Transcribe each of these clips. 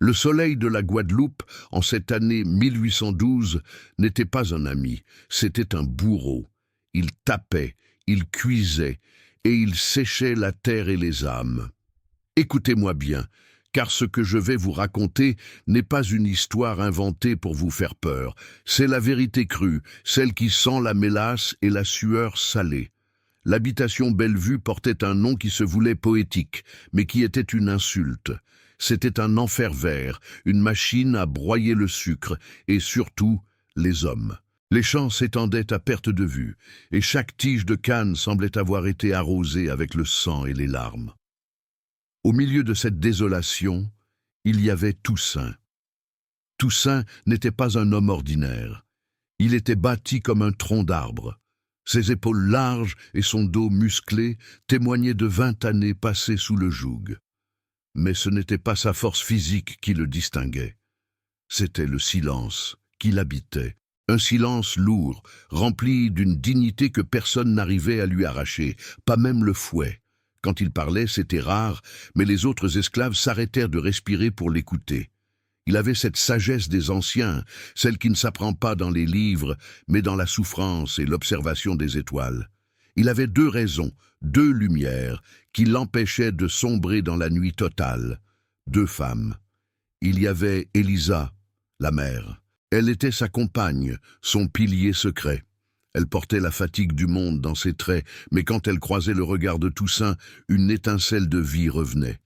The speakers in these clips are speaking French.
Le soleil de la Guadeloupe, en cette année 1812, n'était pas un ami, c'était un bourreau. Il tapait, il cuisait, et il séchait la terre et les âmes. Écoutez-moi bien, car ce que je vais vous raconter n'est pas une histoire inventée pour vous faire peur. C'est la vérité crue, celle qui sent la mélasse et la sueur salée. L'habitation Bellevue portait un nom qui se voulait poétique, mais qui était une insulte. C'était un enfer vert, une machine à broyer le sucre, et surtout, les hommes. Les champs s'étendaient à perte de vue, et chaque tige de canne semblait avoir été arrosée avec le sang et les larmes. Au milieu de cette désolation, il y avait Toussaint. Toussaint n'était pas un homme ordinaire. Il était bâti comme un tronc d'arbre. Ses épaules larges et son dos musclé témoignaient de 20 années passées sous le joug. Mais ce n'était pas sa force physique qui le distinguait. C'était le silence qui l'habitait. Un silence lourd, rempli d'une dignité que personne n'arrivait à lui arracher, pas même le fouet. Quand il parlait, c'était rare, mais les autres esclaves s'arrêtèrent de respirer pour l'écouter. Il avait cette sagesse des anciens, celle qui ne s'apprend pas dans les livres, mais dans la souffrance et l'observation des étoiles. Il avait 2 raisons, 2 lumières, qui l'empêchaient de sombrer dans la nuit totale. 2 femmes. Il y avait Élisa, la mère. Elle était sa compagne, son pilier secret. Elle portait la fatigue du monde dans ses traits, mais quand elle croisait le regard de Toussaint, une étincelle de vie revenait.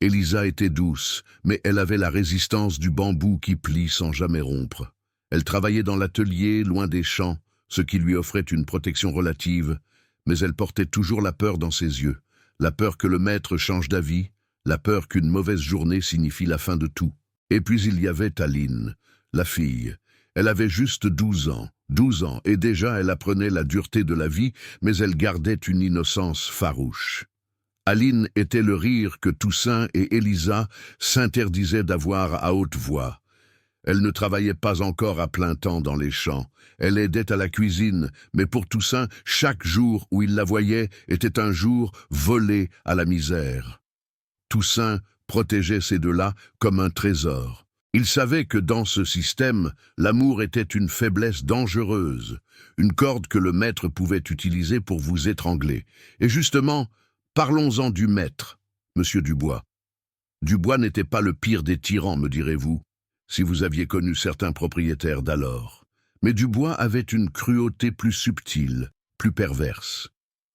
Élisa était douce, mais elle avait la résistance du bambou qui plie sans jamais rompre. Elle travaillait dans l'atelier, loin des champs, ce qui lui offrait une protection relative, mais elle portait toujours la peur dans ses yeux, la peur que le maître change d'avis, la peur qu'une mauvaise journée signifie la fin de tout. Et puis il y avait Aline, la fille. Elle avait juste 12 ans, et déjà elle apprenait la dureté de la vie, mais elle gardait une innocence farouche. Aline était le rire que Toussaint et Élisa s'interdisaient d'avoir à haute voix. Elle ne travaillait pas encore à plein temps dans les champs. Elle aidait à la cuisine, mais pour Toussaint, chaque jour où il la voyait était un jour volé à la misère. Toussaint protégeait ces 2-là comme un trésor. Il savait que dans ce système, l'amour était une faiblesse dangereuse, une corde que le maître pouvait utiliser pour vous étrangler. Et justement, parlons-en du maître, Monsieur Dubois. Dubois n'était pas le pire des tyrans, me direz-vous, si vous aviez connu certains propriétaires d'alors. Mais Dubois avait une cruauté plus subtile, plus perverse.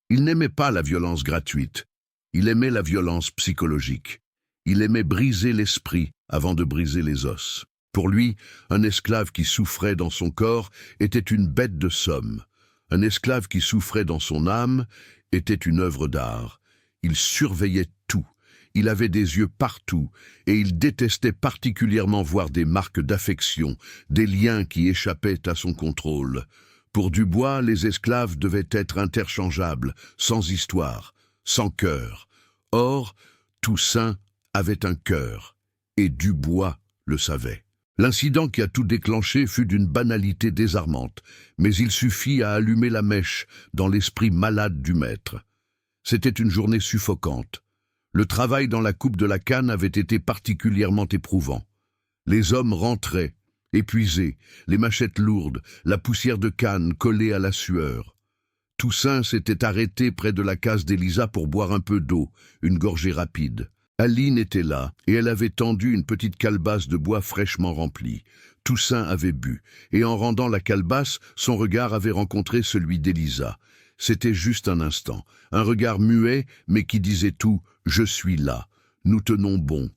Il n'aimait pas la violence gratuite, il aimait la violence psychologique. Il aimait briser l'esprit avant de briser les os. Pour lui, un esclave qui souffrait dans son corps était une bête de somme. Un esclave qui souffrait dans son âme était une œuvre d'art. Il surveillait tout. Il avait des yeux partout, et il détestait particulièrement voir des marques d'affection, des liens qui échappaient à son contrôle. Pour Dubois, les esclaves devaient être interchangeables, sans histoire, sans cœur. Or, Toussaint avait un cœur, et Dubois le savait. L'incident qui a tout déclenché fut d'une banalité désarmante, mais il suffit à allumer la mèche dans l'esprit malade du maître. C'était une journée suffocante. Le travail dans la coupe de la canne avait été particulièrement éprouvant. Les hommes rentraient, épuisés, les machettes lourdes, la poussière de canne collée à la sueur. Toussaint s'était arrêté près de la case d'Élisa pour boire un peu d'eau, une gorgée rapide. Aline était là, et elle avait tendu une petite calebasse de bois fraîchement remplie. Toussaint avait bu, et en rendant la calebasse, son regard avait rencontré celui d'Élisa. C'était juste un instant, un regard muet, mais qui disait tout « Je suis là, nous tenons bon ».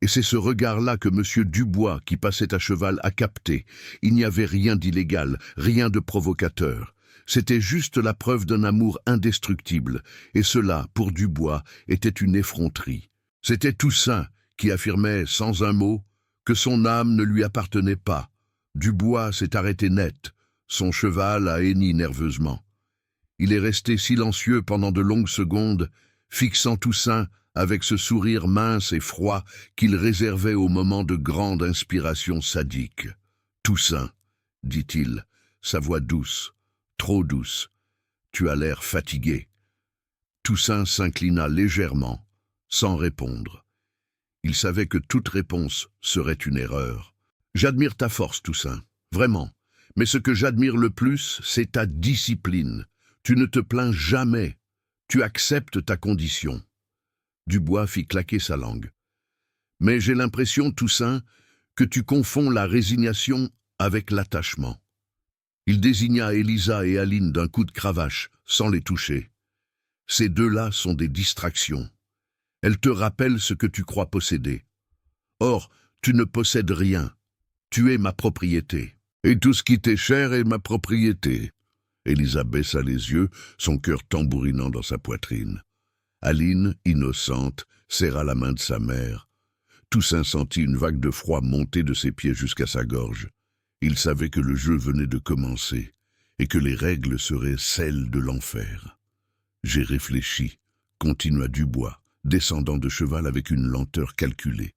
Et c'est ce regard-là que M. Dubois, qui passait à cheval, a capté. Il n'y avait rien d'illégal, rien de provocateur. C'était juste la preuve d'un amour indestructible, et cela, pour Dubois, était une effronterie. C'était Toussaint qui affirmait, sans un mot, que son âme ne lui appartenait pas. Dubois s'est arrêté net, son cheval a henni nerveusement. Il est resté silencieux pendant de longues secondes, fixant Toussaint avec ce sourire mince et froid qu'il réservait aux moments de grande inspiration sadique. « Toussaint, dit-il, sa voix douce, trop douce, tu as l'air fatigué. » Toussaint s'inclina légèrement, sans répondre. Il savait que toute réponse serait une erreur. J'admire ta force, Toussaint, vraiment. Mais ce que j'admire le plus, c'est ta discipline. Tu ne te plains jamais. Tu acceptes ta condition. Dubois fit claquer sa langue. Mais j'ai l'impression, Toussaint, que tu confonds la résignation avec l'attachement. Il désigna Élisa et Aline d'un coup de cravache, sans les toucher. Ces deux-là sont des distractions. Elles te rappellent ce que tu crois posséder. Or, tu ne possèdes rien. Tu es ma propriété. Et tout ce qui t'est cher est ma propriété. Élisa baissa les yeux, son cœur tambourinant dans sa poitrine. Aline, innocente, serra la main de sa mère. Toussaint sentit une vague de froid monter de ses pieds jusqu'à sa gorge. Il savait que le jeu venait de commencer et que les règles seraient celles de l'enfer. J'ai réfléchi, continua Dubois, descendant de cheval avec une lenteur calculée.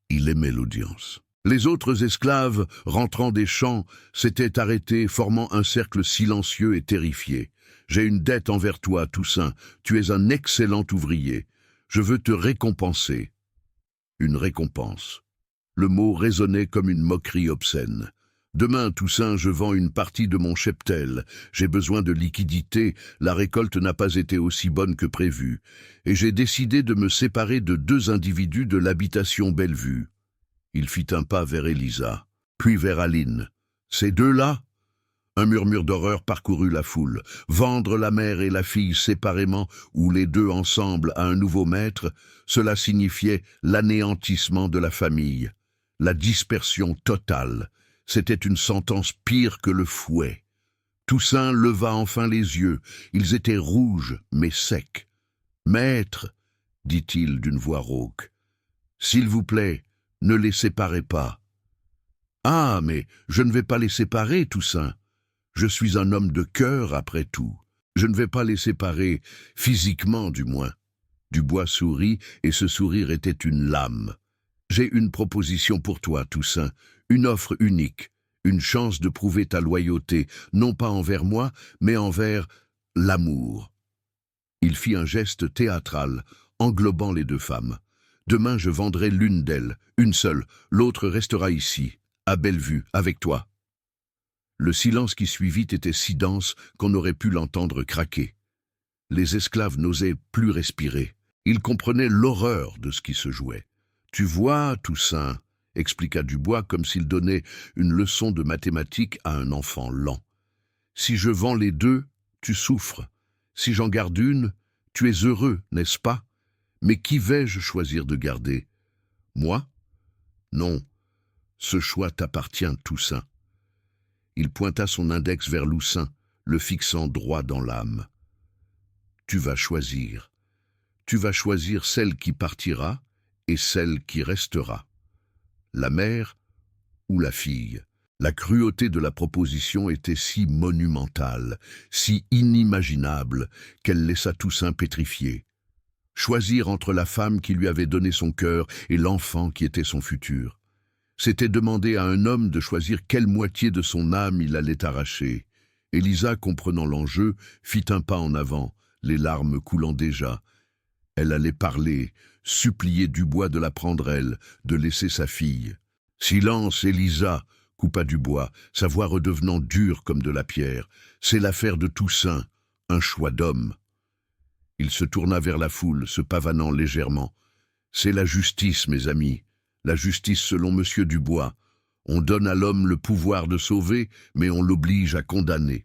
Il aimait l'audience. Les autres esclaves, rentrant des champs, s'étaient arrêtés, formant un cercle silencieux et terrifié. « J'ai une dette envers toi, Toussaint. Tu es un excellent ouvrier. Je veux te récompenser. » Une récompense. Le mot résonnait comme une moquerie obscène. « Demain, Toussaint, je vends une partie de mon cheptel. J'ai besoin de liquidités. La récolte n'a pas été aussi bonne que prévu. Et j'ai décidé de me séparer de 2 individus de l'habitation Bellevue. » Il fit un pas vers Élisa, puis vers Aline. « Ces deux-là » Un murmure d'horreur parcourut la foule. Vendre la mère et la fille séparément ou les deux ensemble à un nouveau maître, cela signifiait l'anéantissement de la famille, la dispersion totale. C'était une sentence pire que le fouet. Toussaint leva enfin les yeux. Ils étaient rouges, mais secs. « Maître, dit-il d'une voix rauque, s'il vous plaît, ne les séparez pas. »« Ah, mais je ne vais pas les séparer, Toussaint. Je suis un homme de cœur, après tout. Je ne vais pas les séparer, physiquement du moins. » Dubois sourit, et ce sourire était une lame. « J'ai une proposition pour toi, Toussaint, une offre unique, une chance de prouver ta loyauté, non pas envers moi, mais envers l'amour. » Il fit un geste théâtral, englobant les 2 femmes. « Demain, je vendrai l'une d'elles, une seule, l'autre restera ici, à Bellevue, avec toi. » Le silence qui suivit était si dense qu'on aurait pu l'entendre craquer. Les esclaves n'osaient plus respirer. Ils comprenaient l'horreur de ce qui se jouait. « Tu vois, Toussaint, » expliqua Dubois comme s'il donnait une leçon de mathématiques à un enfant lent. « Si je vends les 2, tu souffres. Si j'en garde une, tu es heureux, n'est-ce pas? Mais qui vais-je choisir de garder? Moi? Non, ce choix t'appartient, Toussaint. » Il pointa son index vers Loussaint, le fixant droit dans l'âme. « Tu vas choisir. Tu vas choisir celle qui partira et celle qui restera. La mère ou la fille. » La cruauté de la proposition était si monumentale, si inimaginable, qu'elle laissa Toussaint pétrifié. Choisir entre la femme qui lui avait donné son cœur et l'enfant qui était son futur. C'était demander à un homme de choisir quelle moitié de son âme il allait arracher. Élisa, comprenant l'enjeu, fit un pas en avant, les larmes coulant déjà. Elle allait parler, supplier Dubois de la prendre elle, de laisser sa fille. « Silence, Élisa !» coupa Dubois, sa voix redevenant dure comme de la pierre. « C'est l'affaire de Toussaint, un choix d'homme. » Il se tourna vers la foule, se pavanant légèrement. « C'est la justice, mes amis, la justice selon Monsieur Dubois. On donne à l'homme le pouvoir de sauver, mais on l'oblige à condamner. »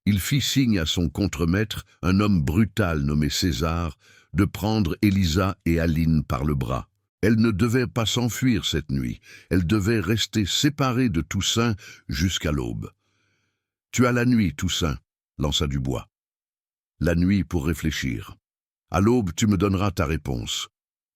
Il fit signe à son contremaître, un homme brutal nommé César, de prendre Élisa et Aline par le bras. Elle ne devait pas s'enfuir cette nuit, elle devait rester séparée de Toussaint jusqu'à l'aube. « Tu as la nuit, Toussaint, » lança Dubois. « La nuit pour réfléchir. À l'aube, tu me donneras ta réponse.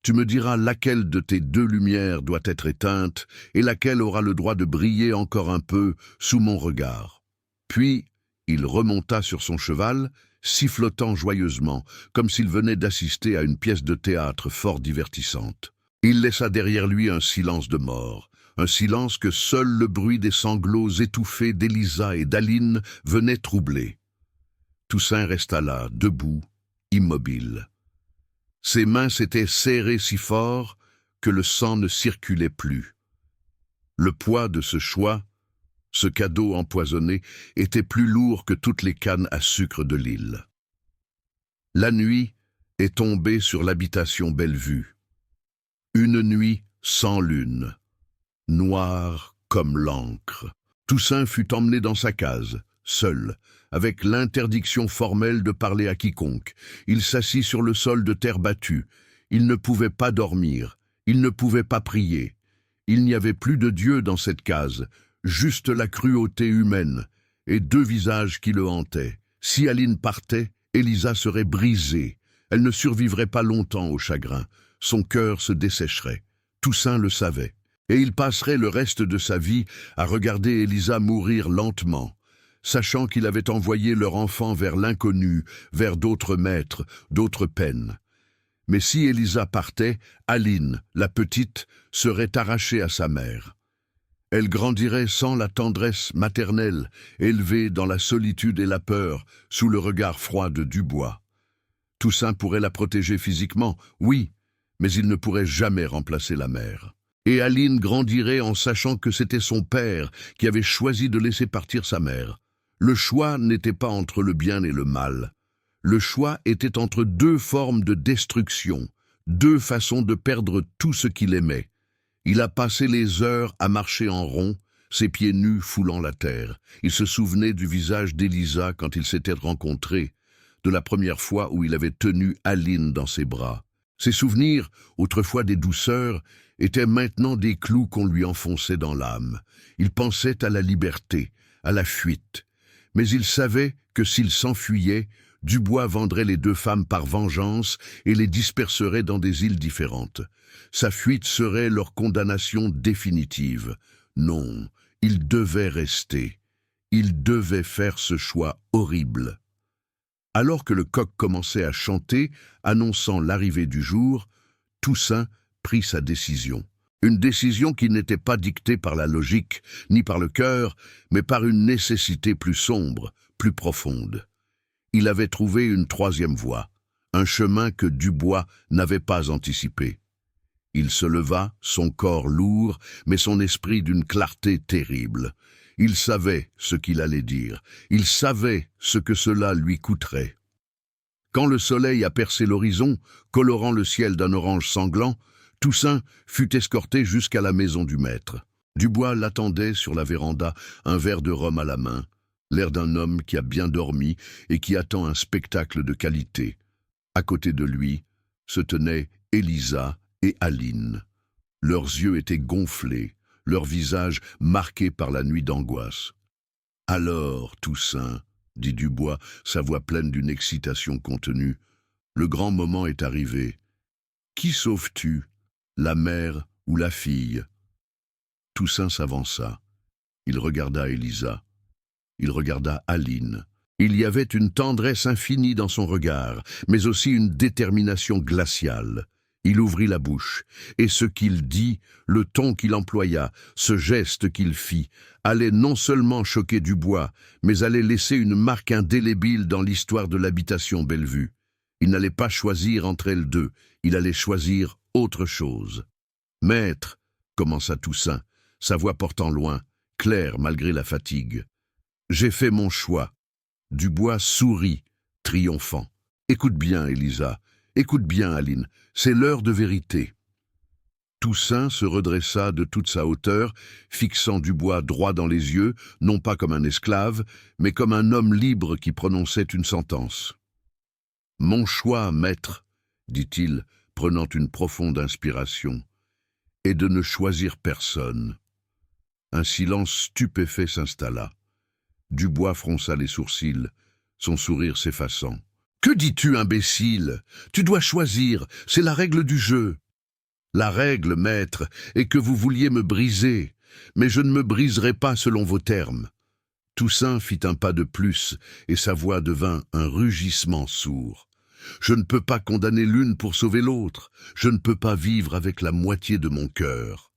Tu me diras laquelle de tes 2 lumières doit être éteinte et laquelle aura le droit de briller encore un peu sous mon regard. » Puis, il remonta sur son cheval, sifflotant joyeusement, comme s'il venait d'assister à une pièce de théâtre fort divertissante. Il laissa derrière lui un silence de mort, un silence que seul le bruit des sanglots étouffés d'Élisa et d'Aline venait troubler. Toussaint resta là, debout, immobile. Ses mains s'étaient serrées si fort que le sang ne circulait plus. Le poids de ce choix, ce cadeau empoisonné, était plus lourd que toutes les cannes à sucre de l'île. La nuit est tombée sur l'habitation Bellevue. Une nuit sans lune, noire comme l'encre. Toussaint fut emmené dans sa case, seul, avec l'interdiction formelle de parler à quiconque. Il s'assit sur le sol de terre battue. Il ne pouvait pas dormir, il ne pouvait pas prier. Il n'y avait plus de Dieu dans cette case, juste la cruauté humaine, et deux visages qui le hantaient. Si Aline partait, Élisa serait brisée. Elle ne survivrait pas longtemps au chagrin. Son cœur se dessécherait. Toussaint le savait. Et il passerait le reste de sa vie à regarder Élisa mourir lentement, sachant qu'il avait envoyé leur enfant vers l'inconnu, vers d'autres maîtres, d'autres peines. Mais si Élisa partait, Aline, la petite, serait arrachée à sa mère. Elle grandirait sans la tendresse maternelle, élevée dans la solitude et la peur, sous le regard froid de Dubois. Toussaint pourrait la protéger physiquement, oui, mais il ne pourrait jamais remplacer la mère. Et Aline grandirait en sachant que c'était son père qui avait choisi de laisser partir sa mère. Le choix n'était pas entre le bien et le mal. Le choix était entre deux formes de destruction, deux façons de perdre tout ce qu'il aimait. Il a passé les heures à marcher en rond, ses pieds nus foulant la terre. Il se souvenait du visage d'Élisa quand ils s'étaient rencontrés, de la première fois où il avait tenu Aline dans ses bras. Ses souvenirs, autrefois des douceurs, étaient maintenant des clous qu'on lui enfonçait dans l'âme. Il pensait à la liberté, à la fuite. Mais il savait que s'il s'enfuyait, Dubois vendrait les deux femmes par vengeance et les disperserait dans des îles différentes. Sa fuite serait leur condamnation définitive. Non, il devait rester. Il devait faire ce choix horrible. Alors que le coq commençait à chanter, annonçant l'arrivée du jour, Toussaint prit sa décision. Une décision qui n'était pas dictée par la logique, ni par le cœur, mais par une nécessité plus sombre, plus profonde. Il avait trouvé une troisième voie, un chemin que Dubois n'avait pas anticipé. Il se leva, son corps lourd, mais son esprit d'une clarté terrible. Il savait ce qu'il allait dire, il savait ce que cela lui coûterait. Quand le soleil a percé l'horizon, colorant le ciel d'un orange sanglant, Toussaint fut escorté jusqu'à la maison du maître. Dubois l'attendait sur la véranda, un verre de rhum à la main, l'air d'un homme qui a bien dormi et qui attend un spectacle de qualité. À côté de lui se tenaient Élisa et Aline. Leurs yeux étaient gonflés, leurs visages marqués par la nuit d'angoisse. « Alors, Toussaint, » dit Dubois, sa voix pleine d'une excitation contenue, « le grand moment est arrivé. Qui sauves-tu, la mère ou la fille ?» Toussaint s'avança. Il regarda Élisa. Il regarda Aline. Il y avait une tendresse infinie dans son regard, mais aussi une détermination glaciale. Il ouvrit la bouche, et ce qu'il dit, le ton qu'il employa, ce geste qu'il fit, allait non seulement choquer Dubois, mais allait laisser une marque indélébile dans l'histoire de l'habitation Bellevue. Il n'allait pas choisir entre elles deux, il allait choisir autre chose. « Maître, » commença Toussaint, sa voix portant loin, claire malgré la fatigue. « J'ai fait mon choix. » Dubois sourit, triomphant. « Écoute bien, Élisa. Écoute bien, Aline, c'est l'heure de vérité. » Toussaint se redressa de toute sa hauteur, fixant Dubois droit dans les yeux, non pas comme un esclave, mais comme un homme libre qui prononçait une sentence. « Mon choix, maître, » dit-il, prenant une profonde inspiration, « est de ne choisir personne. » Un silence stupéfait s'installa. Dubois fronça les sourcils, son sourire s'effaçant. « Que dis-tu, imbécile? Tu dois choisir, c'est la règle du jeu. » « La règle, maître, est que vous vouliez me briser, mais je ne me briserai pas selon vos termes. » Toussaint fit un pas de plus, et sa voix devint un rugissement sourd. « Je ne peux pas condamner l'une pour sauver l'autre, je ne peux pas vivre avec la moitié de mon cœur. »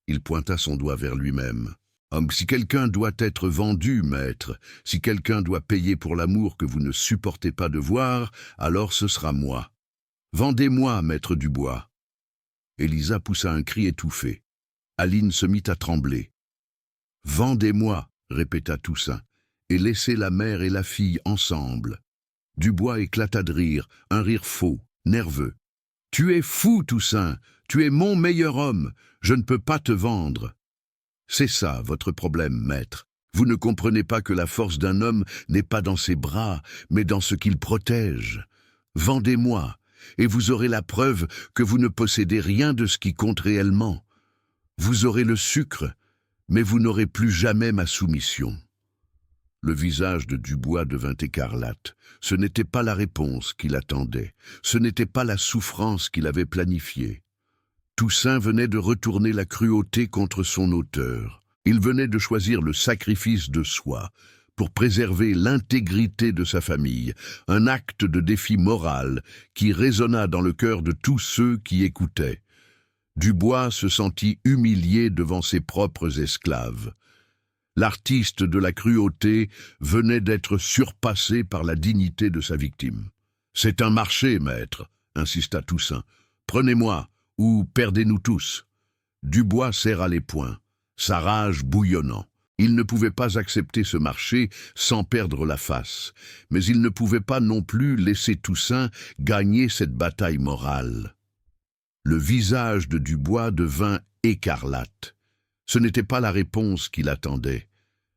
Il pointa son doigt vers lui-même. « Si quelqu'un doit être vendu, maître, si quelqu'un doit payer pour l'amour que vous ne supportez pas de voir, alors ce sera moi. Vendez-moi, maître Dubois. » Élisa poussa un cri étouffé. Aline se mit à trembler. « Vendez-moi » répéta Toussaint, « et laissez la mère et la fille ensemble. » Dubois éclata de rire, un rire faux, nerveux. « Tu es fou, Toussaint, tu es mon meilleur homme, je ne peux pas te vendre. » « C'est ça, votre problème, maître. Vous ne comprenez pas que la force d'un homme n'est pas dans ses bras, mais dans ce qu'il protège. Vendez-moi, et vous aurez la preuve que vous ne possédez rien de ce qui compte réellement. Vous aurez le sucre, mais vous n'aurez plus jamais ma soumission. » Le visage de Dubois devint écarlate. Ce n'était pas la réponse qu'il attendait. Ce n'était pas la souffrance qu'il avait planifiée. Toussaint venait de retourner la cruauté contre son auteur. Il venait de choisir le sacrifice de soi pour préserver l'intégrité de sa famille, un acte de défi moral qui résonna dans le cœur de tous ceux qui écoutaient. Dubois se sentit humilié devant ses propres esclaves. L'artiste de la cruauté venait d'être surpassé par la dignité de sa victime. « C'est un marché, maître, » insista Toussaint. « Prenez-moi, ou perdez-nous tous. » Dubois serra les poings, sa rage bouillonnant. Il ne pouvait pas accepter ce marché sans perdre la face, mais il ne pouvait pas non plus laisser Toussaint gagner cette bataille morale. Le visage de Dubois devint écarlate. Ce n'était pas la réponse qu'il attendait.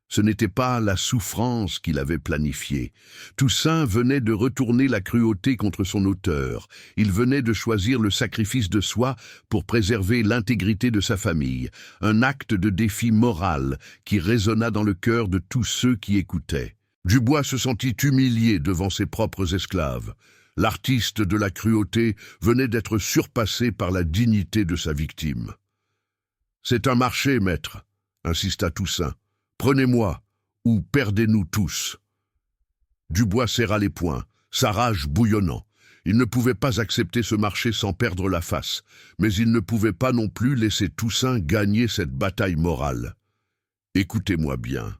Ce n'était pas la souffrance qu'il avait planifiée. Toussaint venait de retourner la cruauté contre son auteur. Il venait de choisir le sacrifice de soi pour préserver l'intégrité de sa famille, un acte de défi moral qui résonna dans le cœur de tous ceux qui écoutaient. Dubois se sentit humilié devant ses propres esclaves. L'artiste de la cruauté venait d'être surpassé par la dignité de sa victime. « C'est un marché, maître, » insista Toussaint. « Prenez-moi, ou perdez-nous tous. » Dubois serra les poings, sa rage bouillonnant. Il ne pouvait pas accepter ce marché sans perdre la face, mais il ne pouvait pas non plus laisser Toussaint gagner cette bataille morale. Écoutez-moi bien,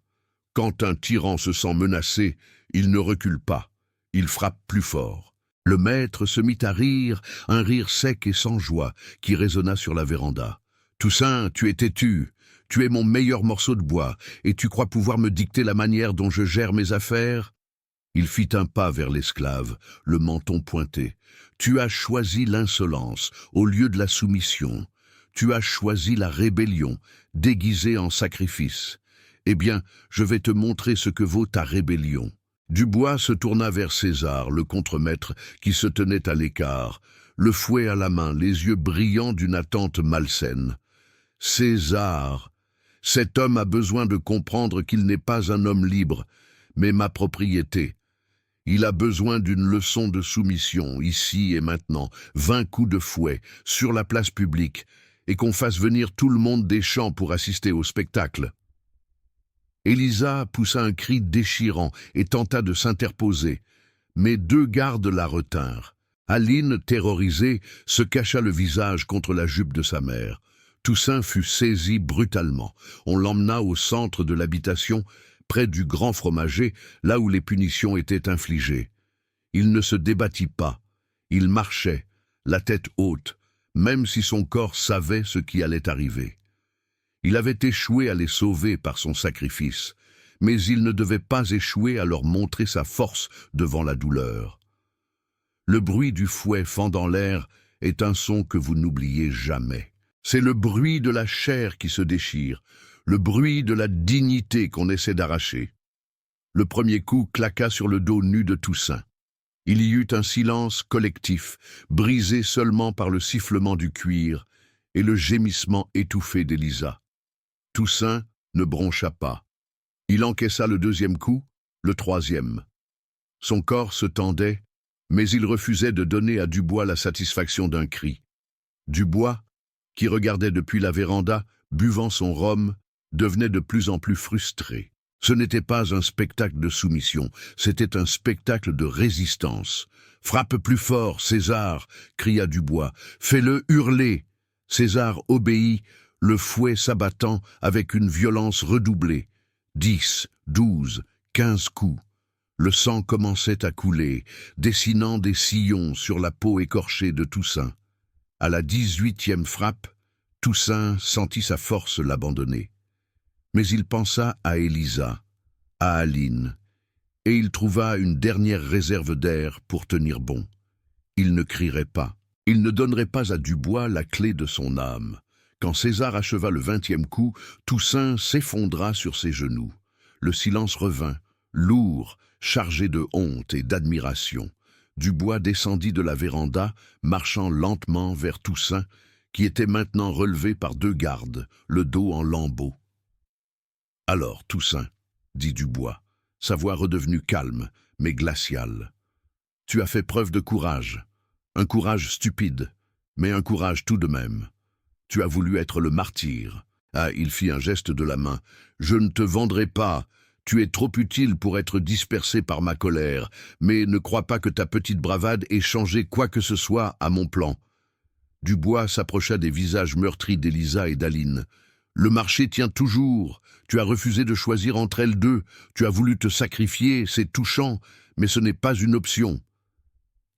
quand un tyran se sent menacé, il ne recule pas, il frappe plus fort. Le maître se mit à rire, un rire sec et sans joie, qui résonna sur la véranda. « Toussaint, tu es têtu. Tu es mon meilleur morceau de bois, et tu crois pouvoir me dicter la manière dont je gère mes affaires ?» Il fit un pas vers l'esclave, le menton pointé. « Tu as choisi l'insolence au lieu de la soumission. Tu as choisi la rébellion, déguisée en sacrifice. Eh bien, je vais te montrer ce que vaut ta rébellion. » Dubois se tourna vers César, le contremaître, qui se tenait à l'écart, le fouet à la main, les yeux brillants d'une attente malsaine. « César, cet homme a besoin de comprendre qu'il n'est pas un homme libre, mais ma propriété. Il a besoin d'une leçon de soumission, ici et maintenant, 20 coups de fouet, sur la place publique, et qu'on fasse venir tout le monde des champs pour assister au spectacle. » Élisa poussa un cri déchirant et tenta de s'interposer, mais 2 gardes la retinrent. Aline, terrorisée, se cacha le visage contre la jupe de sa mère. Toussaint fut saisi brutalement. On l'emmena au centre de l'habitation, près du grand fromager, là où les punitions étaient infligées. Il ne se débattit pas. Il marchait, la tête haute, même si son corps savait ce qui allait arriver. Il avait échoué à les sauver par son sacrifice, mais il ne devait pas échouer à leur montrer sa force devant la douleur. Le bruit du fouet fendant l'air est un son que vous n'oubliez jamais. C'est le bruit de la chair qui se déchire, le bruit de la dignité qu'on essaie d'arracher. Le premier coup claqua sur le dos nu de Toussaint. Il y eut un silence collectif, brisé seulement par le sifflement du cuir et le gémissement étouffé d'Élisa. Toussaint ne broncha pas. Il encaissa le 2e coup, le 3e. Son corps se tendait, mais il refusait de donner à Dubois la satisfaction d'un cri. Dubois, qui regardait depuis la véranda, buvant son rhum, devenait de plus en plus frustré. Ce n'était pas un spectacle de soumission, c'était un spectacle de résistance. « Frappe plus fort, César !» cria Dubois. « Fais-le hurler !» César obéit, le fouet s'abattant avec une violence redoublée. 10, 12, 15 coups. Le sang commençait à couler, dessinant des sillons sur la peau écorchée de Toussaint. À la 18e frappe, Toussaint sentit sa force l'abandonner. Mais il pensa à Élisa, à Aline, et il trouva une dernière réserve d'air pour tenir bon. Il ne crierait pas, il ne donnerait pas à Dubois la clé de son âme. Quand César acheva le 20e coup, Toussaint s'effondra sur ses genoux. Le silence revint, lourd, chargé de honte et d'admiration. Dubois descendit de la véranda, marchant lentement vers Toussaint, qui était maintenant relevé par 2 gardes, le dos en lambeaux. « Alors, Toussaint, » dit Dubois, sa voix redevenue calme, mais glaciale, « tu as fait preuve de courage, un courage stupide, mais un courage tout de même. Tu as voulu être le martyr. » Ah, il fit un geste de la main. « Je ne te vendrai pas. Tu es trop utile pour être dispersé par ma colère, mais ne crois pas que ta petite bravade ait changé quoi que ce soit à mon plan. » Dubois s'approcha des visages meurtris d'Élisa et d'Aline. « Le marché tient toujours. Tu as refusé de choisir entre elles deux. Tu as voulu te sacrifier, c'est touchant, mais ce n'est pas une option. »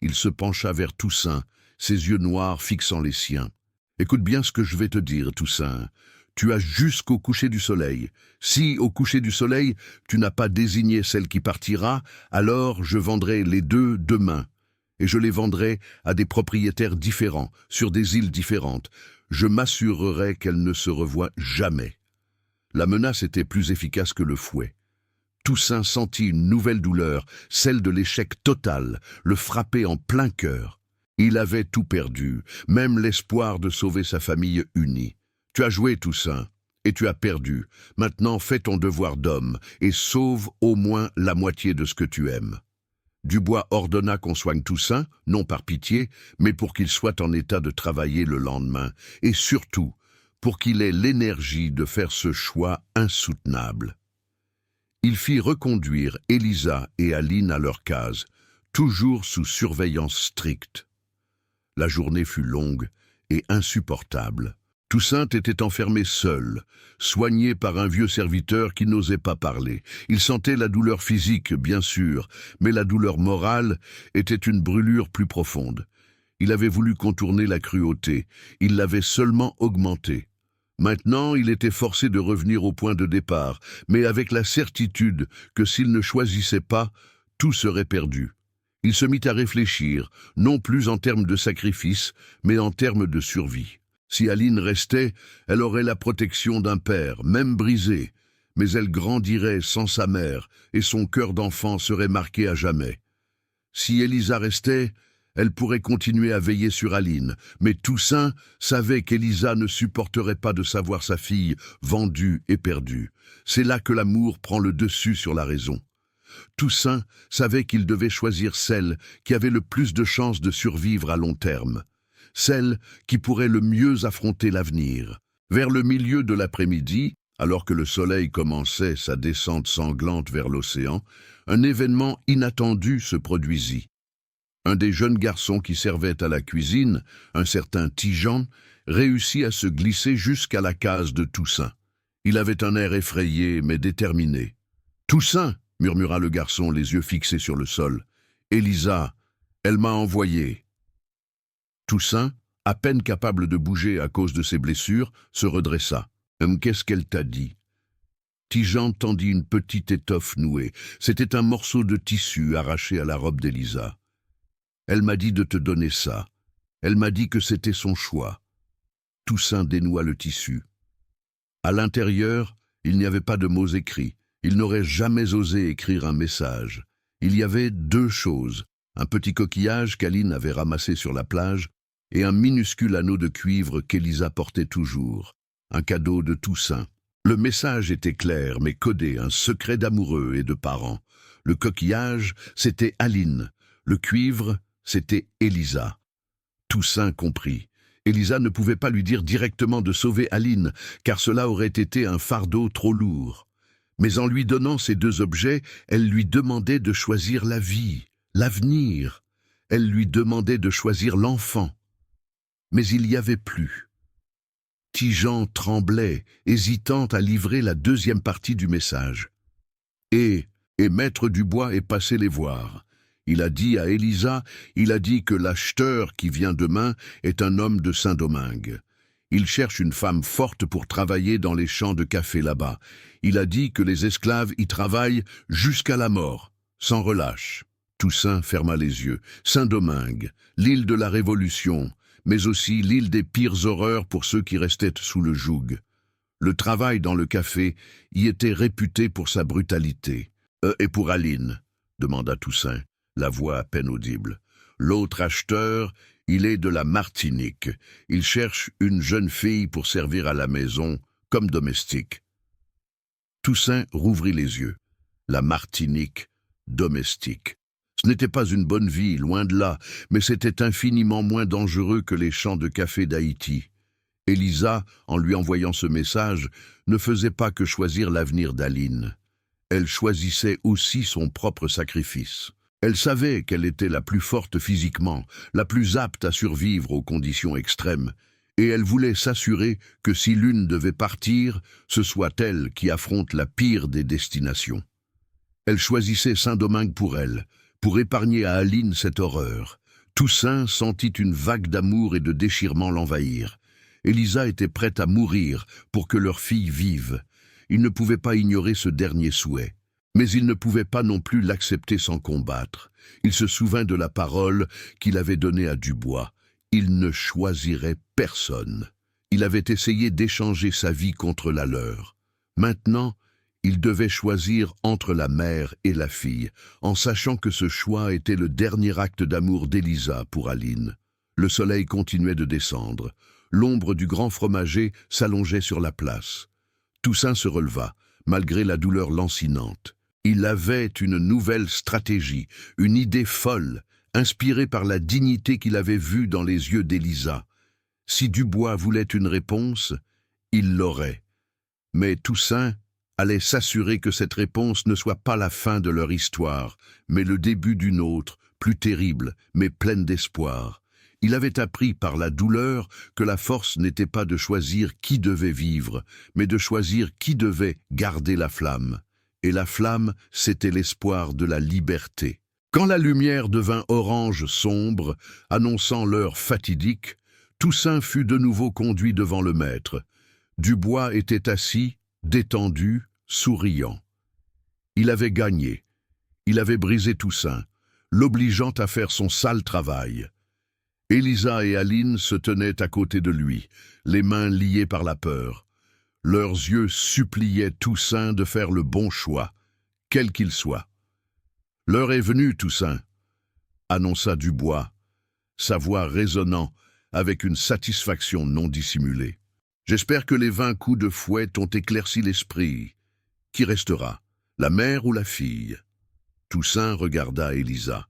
Il se pencha vers Toussaint, ses yeux noirs fixant les siens. « Écoute bien ce que je vais te dire, Toussaint. Tu as jusqu'au coucher du soleil. Si, au coucher du soleil, tu n'as pas désigné celle qui partira, alors je vendrai les deux demain. Et je les vendrai à des propriétaires différents, sur des îles différentes. Je m'assurerai qu'elles ne se revoient jamais. » La menace était plus efficace que le fouet. Toussaint sentit une nouvelle douleur, celle de l'échec total, le frapper en plein cœur. Il avait tout perdu, même l'espoir de sauver sa famille unie. « Tu as joué, Toussaint, et tu as perdu. Maintenant, fais ton devoir d'homme et sauve au moins la moitié de ce que tu aimes. » Dubois ordonna qu'on soigne Toussaint, non par pitié, mais pour qu'il soit en état de travailler le lendemain, et surtout, pour qu'il ait l'énergie de faire ce choix insoutenable. Il fit reconduire Élisa et Aline à leur case, toujours sous surveillance stricte. La journée fut longue et insupportable. Toussaint était enfermé seul, soigné par un vieux serviteur qui n'osait pas parler. Il sentait la douleur physique, bien sûr, mais la douleur morale était une brûlure plus profonde. Il avait voulu contourner la cruauté, il l'avait seulement augmentée. Maintenant, il était forcé de revenir au point de départ, mais avec la certitude que s'il ne choisissait pas, tout serait perdu. Il se mit à réfléchir, non plus en termes de sacrifice, mais en termes de survie. Si Aline restait, elle aurait la protection d'un père, même brisé, mais elle grandirait sans sa mère et son cœur d'enfant serait marqué à jamais. Si Élisa restait, elle pourrait continuer à veiller sur Aline, mais Toussaint savait qu'Élisa ne supporterait pas de savoir sa fille vendue et perdue. C'est là que l'amour prend le dessus sur la raison. Toussaint savait qu'il devait choisir celle qui avait le plus de chances de survivre à long terme. Celle qui pourrait le mieux affronter l'avenir. Vers le milieu de l'après-midi, alors que le soleil commençait sa descente sanglante vers l'océan, un événement inattendu se produisit. Un des jeunes garçons qui servait à la cuisine, un certain Tijan, réussit à se glisser jusqu'à la case de Toussaint. Il avait un air effrayé mais déterminé. « Toussaint !» murmura le garçon, les yeux fixés sur le sol. « Élisa, elle m'a envoyé. » Toussaint, à peine capable de bouger à cause de ses blessures, se redressa. « Qu'est-ce qu'elle t'a dit ?» Tijan tendit une petite étoffe nouée. C'était un morceau de tissu arraché à la robe d'Élisa. « Elle m'a dit de te donner ça. Elle m'a dit que c'était son choix. » Toussaint dénoua le tissu. À l'intérieur, il n'y avait pas de mots écrits. Il n'aurait jamais osé écrire un message. Il y avait 2 choses, un petit coquillage qu'Aline avait ramassé sur la plage et un minuscule anneau de cuivre qu'Élisa portait toujours, un cadeau de Toussaint. Le message était clair mais codé, un secret d'amoureux et de parents. Le coquillage, c'était Aline. Le cuivre, c'était Élisa. Toussaint comprit. Élisa ne pouvait pas lui dire directement de sauver Aline, car cela aurait été un fardeau trop lourd. Mais en lui donnant ces 2 objets, elle lui demandait de choisir la vie, l'avenir. Elle lui demandait de choisir l'enfant. Mais il y avait plus. Tijan tremblait, hésitant à livrer la 2e partie du message. Et Maître Dubois est passé les voir. Il a dit à Élisa, il a dit que l'acheteur qui vient demain est un homme de Saint-Domingue. Il cherche une femme forte pour travailler dans les champs de café là-bas. Il a dit que les esclaves y travaillent jusqu'à la mort, sans relâche. Toussaint ferma les yeux. Saint-Domingue, l'île de la Révolution, mais aussi l'île des pires horreurs pour ceux qui restaient sous le joug. Le travail dans le café y était réputé pour sa brutalité. Et pour Aline ?» demanda Toussaint, la voix à peine audible. « L'autre acheteur, il est de la Martinique. Il cherche une jeune fille pour servir à la maison, comme domestique. » Toussaint rouvrit les yeux. La Martinique, domestique. Ce n'était pas une bonne vie, loin de là, mais c'était infiniment moins dangereux que les champs de café d'Haïti. Élisa, en lui envoyant ce message, ne faisait pas que choisir l'avenir d'Aline. Elle choisissait aussi son propre sacrifice. Elle savait qu'elle était la plus forte physiquement, la plus apte à survivre aux conditions extrêmes, et elle voulait s'assurer que si l'une devait partir, ce soit elle qui affronte la pire des destinations. Elle choisissait Saint-Domingue pour épargner à Aline cette horreur. Toussaint sentit une vague d'amour et de déchirement l'envahir. Élisa était prête à mourir pour que leur fille vive. Il ne pouvait pas ignorer ce dernier souhait. Mais il ne pouvait pas non plus l'accepter sans combattre. Il se souvint de la parole qu'il avait donnée à Dubois. Il ne choisirait personne. Il avait essayé d'échanger sa vie contre la leur. Maintenant, il devait choisir entre la mère et la fille, en sachant que ce choix était le dernier acte d'amour d'Élisa pour Aline. Le soleil continuait de descendre. L'ombre du grand fromager s'allongeait sur la place. Toussaint se releva, malgré la douleur lancinante. Il avait une nouvelle stratégie, une idée folle, inspirée par la dignité qu'il avait vue dans les yeux d'Élisa. Si Dubois voulait une réponse, il l'aurait. Mais Toussaint allait s'assurer que cette réponse ne soit pas la fin de leur histoire, mais le début d'une autre, plus terrible, mais pleine d'espoir. Il avait appris par la douleur que la force n'était pas de choisir qui devait vivre, mais de choisir qui devait garder la flamme. Et la flamme, c'était l'espoir de la liberté. Quand la lumière devint orange sombre, annonçant l'heure fatidique, Toussaint fut de nouveau conduit devant le maître. Dubois était assis, détendu, souriant. Il avait gagné. Il avait brisé Toussaint, l'obligeant à faire son sale travail. Élisa et Aline se tenaient à côté de lui, les mains liées par la peur. Leurs yeux suppliaient Toussaint de faire le bon choix, quel qu'il soit. « L'heure est venue, Toussaint », annonça Dubois, sa voix résonnant avec une satisfaction non dissimulée. « J'espère que les 20 coups de fouet t'ont éclairci l'esprit. Qui restera, la mère ou la fille ?» Toussaint regarda Élisa.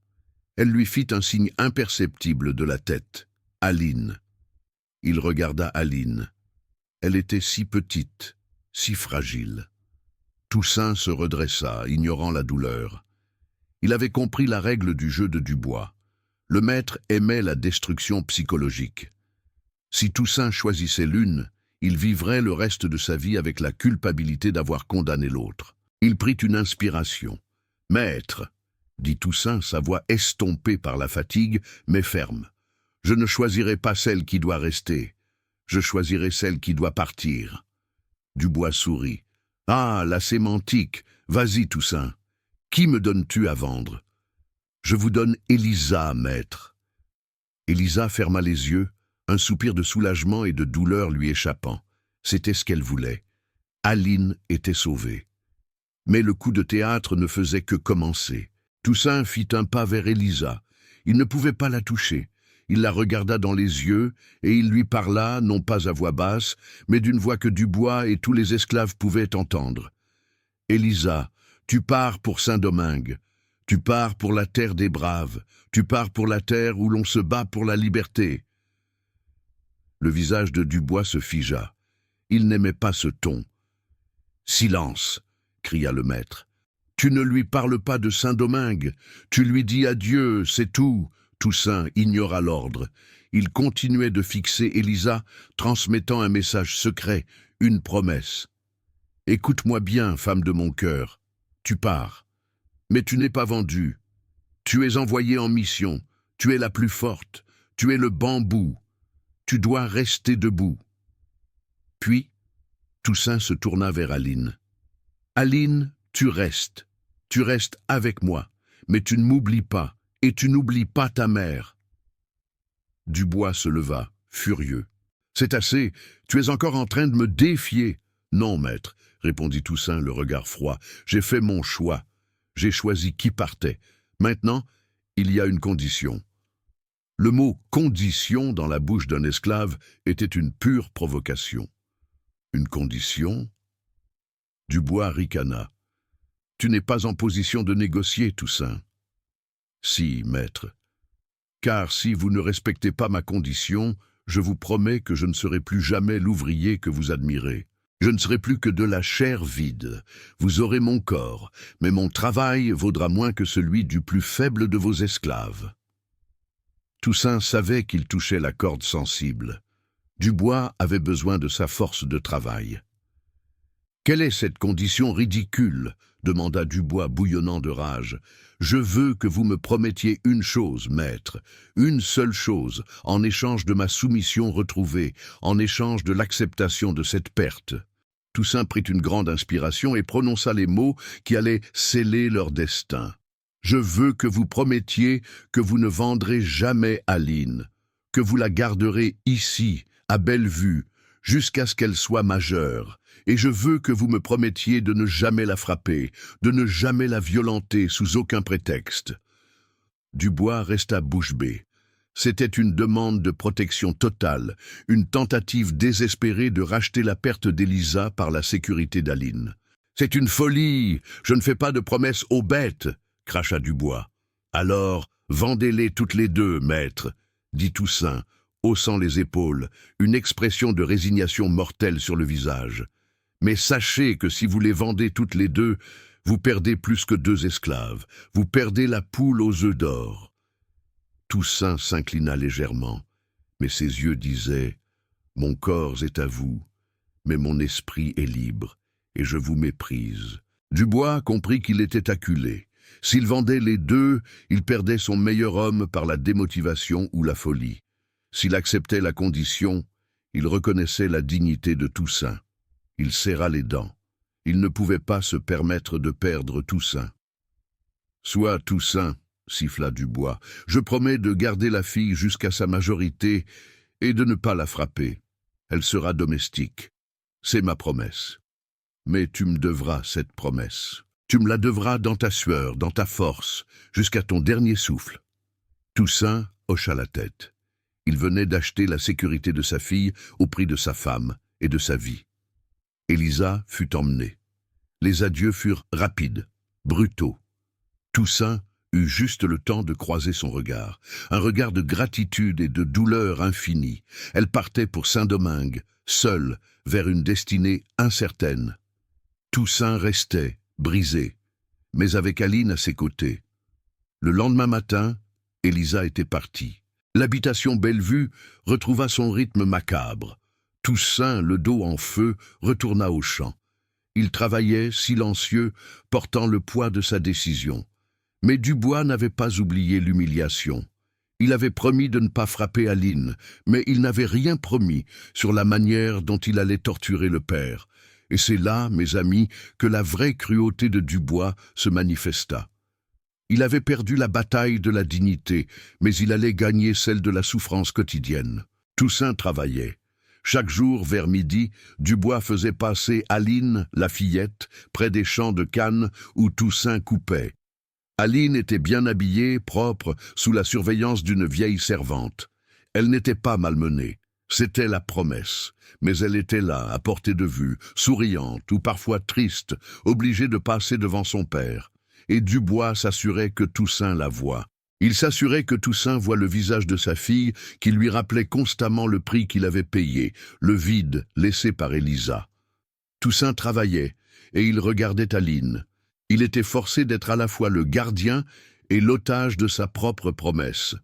Elle lui fit un signe imperceptible de la tête. « Aline. » Il regarda Aline. Elle était si petite, si fragile. Toussaint se redressa, ignorant la douleur. Il avait compris la règle du jeu de Dubois. Le maître aimait la destruction psychologique. Si Toussaint choisissait l'une, il vivrait le reste de sa vie avec la culpabilité d'avoir condamné l'autre. Il prit une inspiration. « Maître !» dit Toussaint, sa voix estompée par la fatigue, mais ferme. « Je ne choisirai pas celle qui doit rester. Je choisirai celle qui doit partir. » Dubois sourit. « Ah, la sémantique. Vas-y, Toussaint. Qui me donnes-tu à vendre ?»« Je vous donne Élisa, maître. » Élisa ferma les yeux, un soupir de soulagement et de douleur lui échappant. C'était ce qu'elle voulait. Aline était sauvée. Mais le coup de théâtre ne faisait que commencer. Toussaint fit un pas vers Élisa. Il ne pouvait pas la toucher. Il la regarda dans les yeux, et il lui parla, non pas à voix basse, mais d'une voix que Dubois et tous les esclaves pouvaient entendre. « Élisa, tu pars pour Saint-Domingue. Tu pars pour la terre des braves. Tu pars pour la terre où l'on se bat pour la liberté. » Le visage de Dubois se figea. Il n'aimait pas ce ton. « Silence !» cria le maître. « Tu ne lui parles pas de Saint-Domingue. Tu lui dis adieu, c'est tout. » Toussaint ignora l'ordre. Il continuait de fixer Élisa, transmettant un message secret, une promesse. « Écoute-moi bien, femme de mon cœur. Tu pars. Mais tu n'es pas vendue. Tu es envoyée en mission. Tu es la plus forte. Tu es le bambou. Tu dois rester debout. » Puis, Toussaint se tourna vers Aline. « Aline, tu restes. Tu restes avec moi. Mais tu ne m'oublies pas. Et tu n'oublies pas ta mère. » Dubois se leva, furieux. « C'est assez. Tu es encore en train de me défier. »« Non, maître, » répondit Toussaint, le regard froid. « J'ai fait mon choix. J'ai choisi qui partait. Maintenant, il y a une condition. » Le mot « condition » dans la bouche d'un esclave était une pure provocation. Une condition? Dubois ricana. « Tu n'es pas en position de négocier, Toussaint. »« Si, maître. Car si vous ne respectez pas ma condition, je vous promets que je ne serai plus jamais l'ouvrier que vous admirez. Je ne serai plus que de la chair vide. Vous aurez mon corps, mais mon travail vaudra moins que celui du plus faible de vos esclaves. » Toussaint savait qu'il touchait la corde sensible. Dubois avait besoin de sa force de travail. « Quelle est cette condition ridicule ?» demanda Dubois bouillonnant de rage. « Je veux que vous me promettiez une chose, maître, une seule chose, en échange de ma soumission retrouvée, en échange de l'acceptation de cette perte. » Toussaint prit une grande inspiration et prononça les mots qui allaient sceller leur destin. « Je veux que vous promettiez que vous ne vendrez jamais Aline, que vous la garderez ici, à Bellevue, jusqu'à ce qu'elle soit majeure. Et je veux que vous me promettiez de ne jamais la frapper, de ne jamais la violenter sous aucun prétexte. » Dubois resta bouche bée. C'était une demande de protection totale, une tentative désespérée de racheter la perte d'Élisa par la sécurité d'Aline. « C'est une folie! Je ne fais pas de promesses aux bêtes !» cracha Dubois. « Alors, vendez-les toutes les deux, maître, » dit Toussaint, haussant les épaules, une expression de résignation mortelle sur le visage. « Mais sachez que si vous les vendez toutes les deux, vous perdez plus que 2 esclaves. Vous perdez la poule aux œufs d'or. » Toussaint s'inclina légèrement, mais ses yeux disaient « Mon corps est à vous, mais mon esprit est libre, et je vous méprise. » Dubois comprit qu'il était acculé. S'il vendait les deux, il perdait son meilleur homme par la démotivation ou la folie. S'il acceptait la condition, il reconnaissait la dignité de Toussaint. Il serra les dents. Il ne pouvait pas se permettre de perdre Toussaint. « Soit Toussaint, » siffla Dubois, « je promets de garder la fille jusqu'à sa majorité et de ne pas la frapper. Elle sera domestique. C'est ma promesse. Mais tu me devras cette promesse. Tu me la devras dans ta sueur, dans ta force, jusqu'à ton dernier souffle. » Toussaint hocha la tête. Il venait d'acheter la sécurité de sa fille au prix de sa femme et de sa vie. Élisa fut emmenée. Les adieux furent rapides, brutaux. Toussaint eut juste le temps de croiser son regard, un regard de gratitude et de douleur infinie. Elle partait pour Saint-Domingue, seule, vers une destinée incertaine. Toussaint restait, brisé, mais avec Aline à ses côtés. Le lendemain matin, Élisa était partie. L'habitation Bellevue retrouva son rythme macabre. Toussaint, le dos en feu, retourna au champ. Il travaillait, silencieux, portant le poids de sa décision. Mais Dubois n'avait pas oublié l'humiliation. Il avait promis de ne pas frapper Aline, mais il n'avait rien promis sur la manière dont il allait torturer le père. Et c'est là, mes amis, que la vraie cruauté de Dubois se manifesta. Il avait perdu la bataille de la dignité, mais il allait gagner celle de la souffrance quotidienne. Toussaint travaillait. Chaque jour, vers midi, Dubois faisait passer Aline, la fillette, près des champs de canne où Toussaint coupait. Aline était bien habillée, propre, sous la surveillance d'une vieille servante. Elle n'était pas malmenée. C'était la promesse. Mais elle était là, à portée de vue, souriante ou parfois triste, obligée de passer devant son père. Et Dubois s'assurait que Toussaint la voie. Il s'assurait que Toussaint voit le visage de sa fille qui lui rappelait constamment le prix qu'il avait payé, le vide laissé par Élisa. Toussaint travaillait et il regardait Aline. Il était forcé d'être à la fois le gardien et l'otage de sa propre promesse.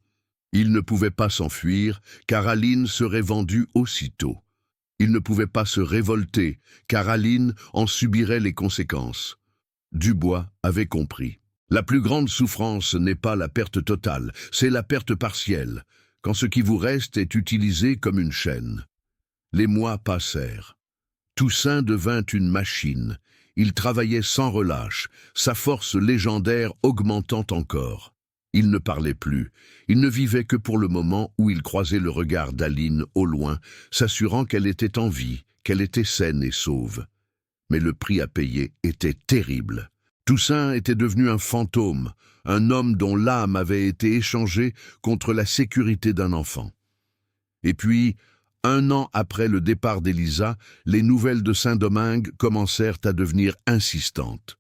Il ne pouvait pas s'enfuir car Aline serait vendue aussitôt. Il ne pouvait pas se révolter car Aline en subirait les conséquences. Dubois avait compris. La plus grande souffrance n'est pas la perte totale, c'est la perte partielle, quand ce qui vous reste est utilisé comme une chaîne. Les mois passèrent. Toussaint devint une machine. Il travaillait sans relâche, sa force légendaire augmentant encore. Il ne parlait plus. Il ne vivait que pour le moment où il croisait le regard d'Aline au loin, s'assurant qu'elle était en vie, qu'elle était saine et sauve. Mais le prix à payer était terrible. Toussaint était devenu un fantôme, un homme dont l'âme avait été échangée contre la sécurité d'un enfant. Et puis, 1 an après le départ d'Élisa, les nouvelles de Saint-Domingue commencèrent à devenir insistantes.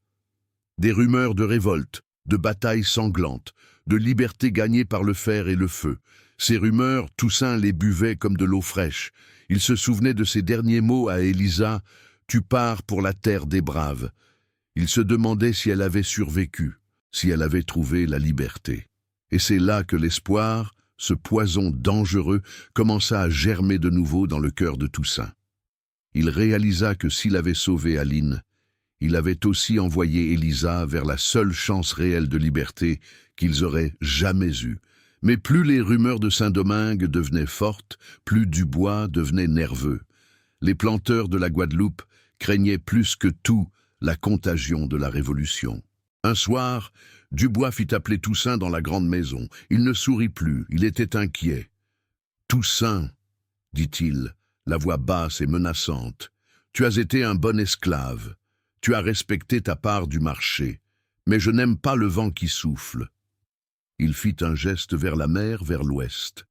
Des rumeurs de révolte, de batailles sanglantes, de liberté gagnée par le fer et le feu. Ces rumeurs, Toussaint les buvait comme de l'eau fraîche. Il se souvenait de ses derniers mots à Élisa, « Tu pars pour la terre des braves ». Il se demandait si elle avait survécu, si elle avait trouvé la liberté. Et c'est là que l'espoir, ce poison dangereux, commença à germer de nouveau dans le cœur de Toussaint. Il réalisa que s'il avait sauvé Aline, il avait aussi envoyé Élisa vers la seule chance réelle de liberté qu'ils auraient jamais eue. Mais plus les rumeurs de Saint-Domingue devenaient fortes, plus Dubois devenait nerveux. Les planteurs de la Guadeloupe craignaient plus que tout la contagion de la Révolution. Un soir, Dubois fit appeler Toussaint dans la grande maison. Il ne sourit plus, il était inquiet. « Toussaint, dit-il, la voix basse et menaçante, tu as été un bon esclave. Tu as respecté ta part du marché, mais je n'aime pas le vent qui souffle. » Il fit un geste vers la mer, vers l'ouest.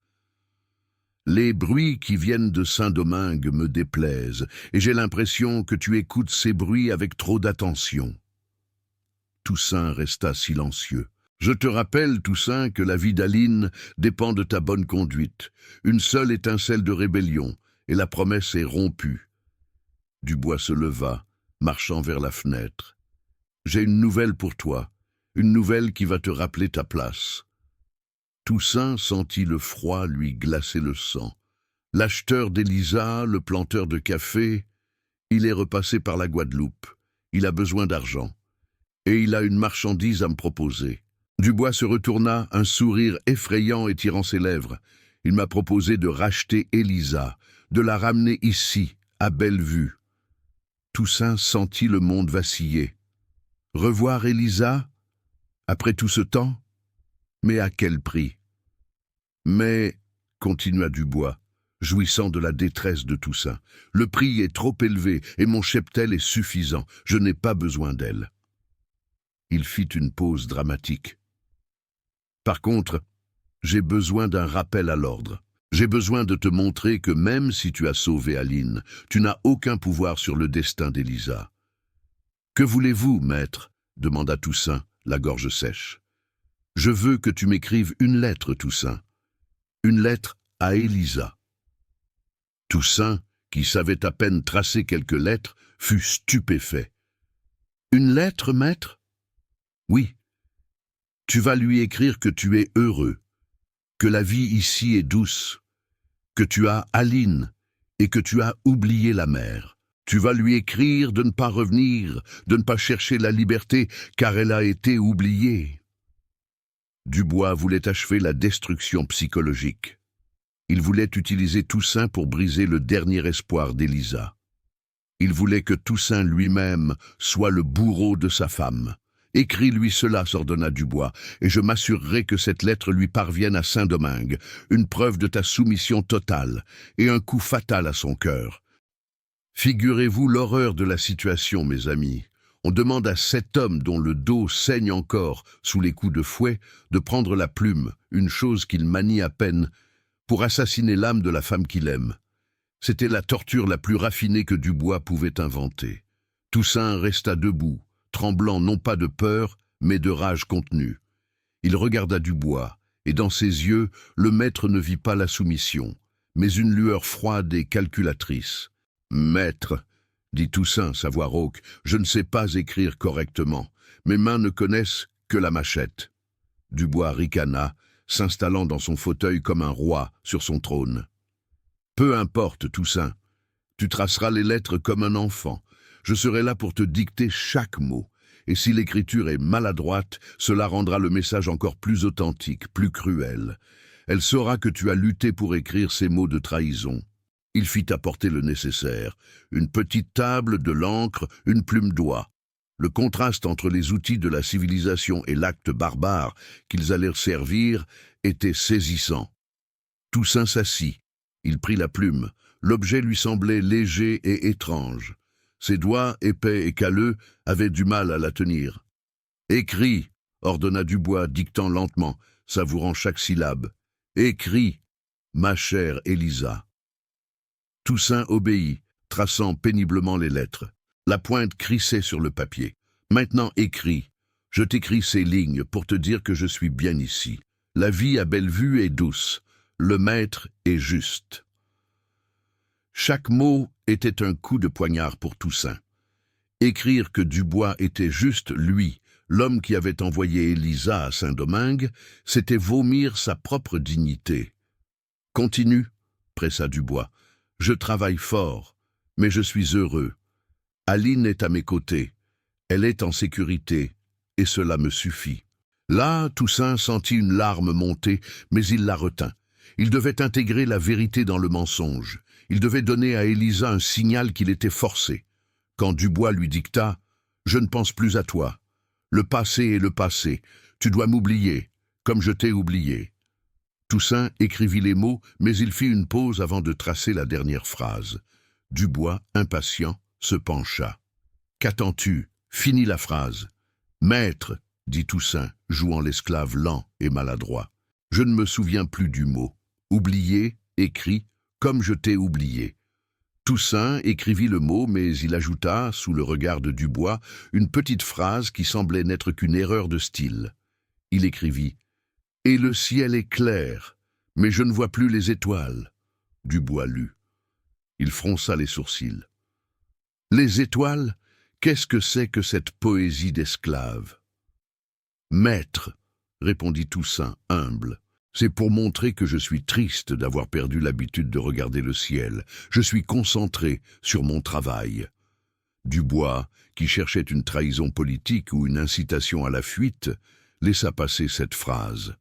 « Les bruits qui viennent de Saint-Domingue me déplaisent, et j'ai l'impression que tu écoutes ces bruits avec trop d'attention. » Toussaint resta silencieux. « Je te rappelle, Toussaint, que la vie d'Aline dépend de ta bonne conduite. Une seule étincelle de rébellion, et la promesse est rompue. » Dubois se leva, marchant vers la fenêtre. « J'ai une nouvelle pour toi, une nouvelle qui va te rappeler ta place. » Toussaint sentit le froid lui glacer le sang. L'acheteur d'Élisa, le planteur de café, il est repassé par la Guadeloupe. Il a besoin d'argent. Et il a une marchandise à me proposer. Dubois se retourna, un sourire effrayant étirant ses lèvres. Il m'a proposé de racheter Élisa, de la ramener ici, à Bellevue. Toussaint sentit le monde vaciller. Revoir Élisa, après tout ce temps? Mais à quel prix? Mais, continua Dubois, jouissant de la détresse de Toussaint, le prix est trop élevé et mon cheptel est suffisant. Je n'ai pas besoin d'elle. Il fit une pause dramatique. Par contre, j'ai besoin d'un rappel à l'ordre. J'ai besoin de te montrer que même si tu as sauvé Aline, tu n'as aucun pouvoir sur le destin d'Élisa. Que voulez-vous, maître? Demanda Toussaint, la gorge sèche. Je veux que tu m'écrives une lettre, Toussaint. Une lettre à Élisa. Toussaint, qui savait à peine tracer quelques lettres, fut stupéfait. Une lettre, maître? Oui. Tu vas lui écrire que tu es heureux, que la vie ici est douce, que tu as Aline et que tu as oublié la mer. Tu vas lui écrire de ne pas revenir, de ne pas chercher la liberté, car elle a été oubliée. Dubois voulait achever la destruction psychologique. Il voulait utiliser Toussaint pour briser le dernier espoir d'Élisa. Il voulait que Toussaint lui-même soit le bourreau de sa femme. « Écris-lui cela, s'ordonna Dubois, et je m'assurerai que cette lettre lui parvienne à Saint-Domingue, une preuve de ta soumission totale, et un coup fatal à son cœur. Figurez-vous l'horreur de la situation, mes amis. On demande à cet homme dont le dos saigne encore sous les coups de fouet de prendre la plume, une chose qu'il manie à peine, pour assassiner l'âme de la femme qu'il aime. C'était la torture la plus raffinée que Dubois pouvait inventer. Toussaint resta debout, tremblant non pas de peur, mais de rage contenue. Il regarda Dubois, et dans ses yeux, le maître ne vit pas la soumission, mais une lueur froide et calculatrice. « Maître !» dit Toussaint, sa voix rauque, « je ne sais pas écrire correctement. Mes mains ne connaissent que la machette. » Dubois ricana, s'installant dans son fauteuil comme un roi sur son trône. « Peu importe, Toussaint. Tu traceras les lettres comme un enfant. Je serai là pour te dicter chaque mot. et si l'écriture est maladroite, cela rendra le message encore plus authentique, plus cruel. Elle saura que tu as lutté pour écrire ces mots de trahison. Il fit apporter le nécessaire, une petite table, de l'encre, une plume d'oie. Le contraste entre les outils de la civilisation et l'acte barbare qu'ils allèrent servir était saisissant. Toussaint s'assit. Il prit la plume. L'objet lui semblait léger et étrange. Ses doigts, épais et calleux, avaient du mal à la tenir. « Écris !» ordonna Dubois, dictant lentement, savourant chaque syllabe. « Écris, ma chère Élisa !» Toussaint obéit, traçant péniblement les lettres. La pointe crissait sur le papier. « Maintenant écris. Je t'écris ces lignes pour te dire que je suis bien ici. La vie à Bellevue est douce. Le maître est juste. » Chaque mot était un coup de poignard pour Toussaint. Écrire que Dubois était juste lui, l'homme qui avait envoyé Élisa à Saint-Domingue, c'était vomir sa propre dignité. « Continue, » pressa Dubois. « Je travaille fort, mais je suis heureux. Aline est à mes côtés. Elle est en sécurité, et cela me suffit. » Là, Toussaint sentit une larme monter, mais il la retint. Il devait intégrer la vérité dans le mensonge. Il devait donner à Élisa un signal qu'il était forcé. Quand Dubois lui dicta « Je ne pense plus à toi. Le passé est le passé. Tu dois m'oublier, comme je t'ai oublié. » Toussaint écrivit les mots, mais il fit une pause avant de tracer la dernière phrase. Dubois, impatient, se pencha. « Qu'attends-tu ? Finis la phrase. »« Maître, » dit Toussaint, jouant l'esclave lent et maladroit. « Je ne me souviens plus du mot. Oublié, écrit, comme je t'ai oublié. » Toussaint écrivit le mot, mais il ajouta, sous le regard de Dubois, une petite phrase qui semblait n'être qu'une erreur de style. Il écrivit « Et le ciel est clair, mais je ne vois plus les étoiles. » Dubois lut. Il fronça les sourcils. « Les étoiles, qu'est-ce que c'est que cette poésie d'esclave ?»« Maître, » répondit Toussaint, humble. « C'est pour montrer que je suis triste d'avoir perdu l'habitude de regarder le ciel. Je suis concentré sur mon travail. » Dubois, qui cherchait une trahison politique ou une incitation à la fuite, laissa passer cette phrase.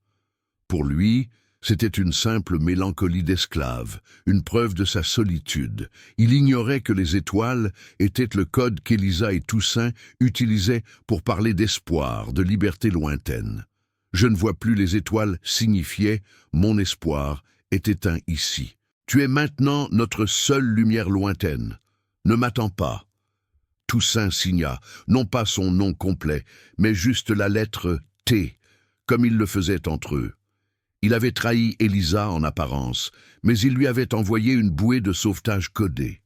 Pour lui, c'était une simple mélancolie d'esclave, une preuve de sa solitude. Il ignorait que les étoiles étaient le code qu'Élisa et Toussaint utilisaient pour parler d'espoir, de liberté lointaine. Je ne vois plus les étoiles signifiait « Mon espoir est éteint ici. Tu es maintenant notre seule lumière lointaine. Ne m'attends pas. » Toussaint signa, non pas son nom complet, mais juste la lettre T, comme ils le faisaient entre eux. Il avait trahi Élisa en apparence, mais il lui avait envoyé une bouée de sauvetage codée.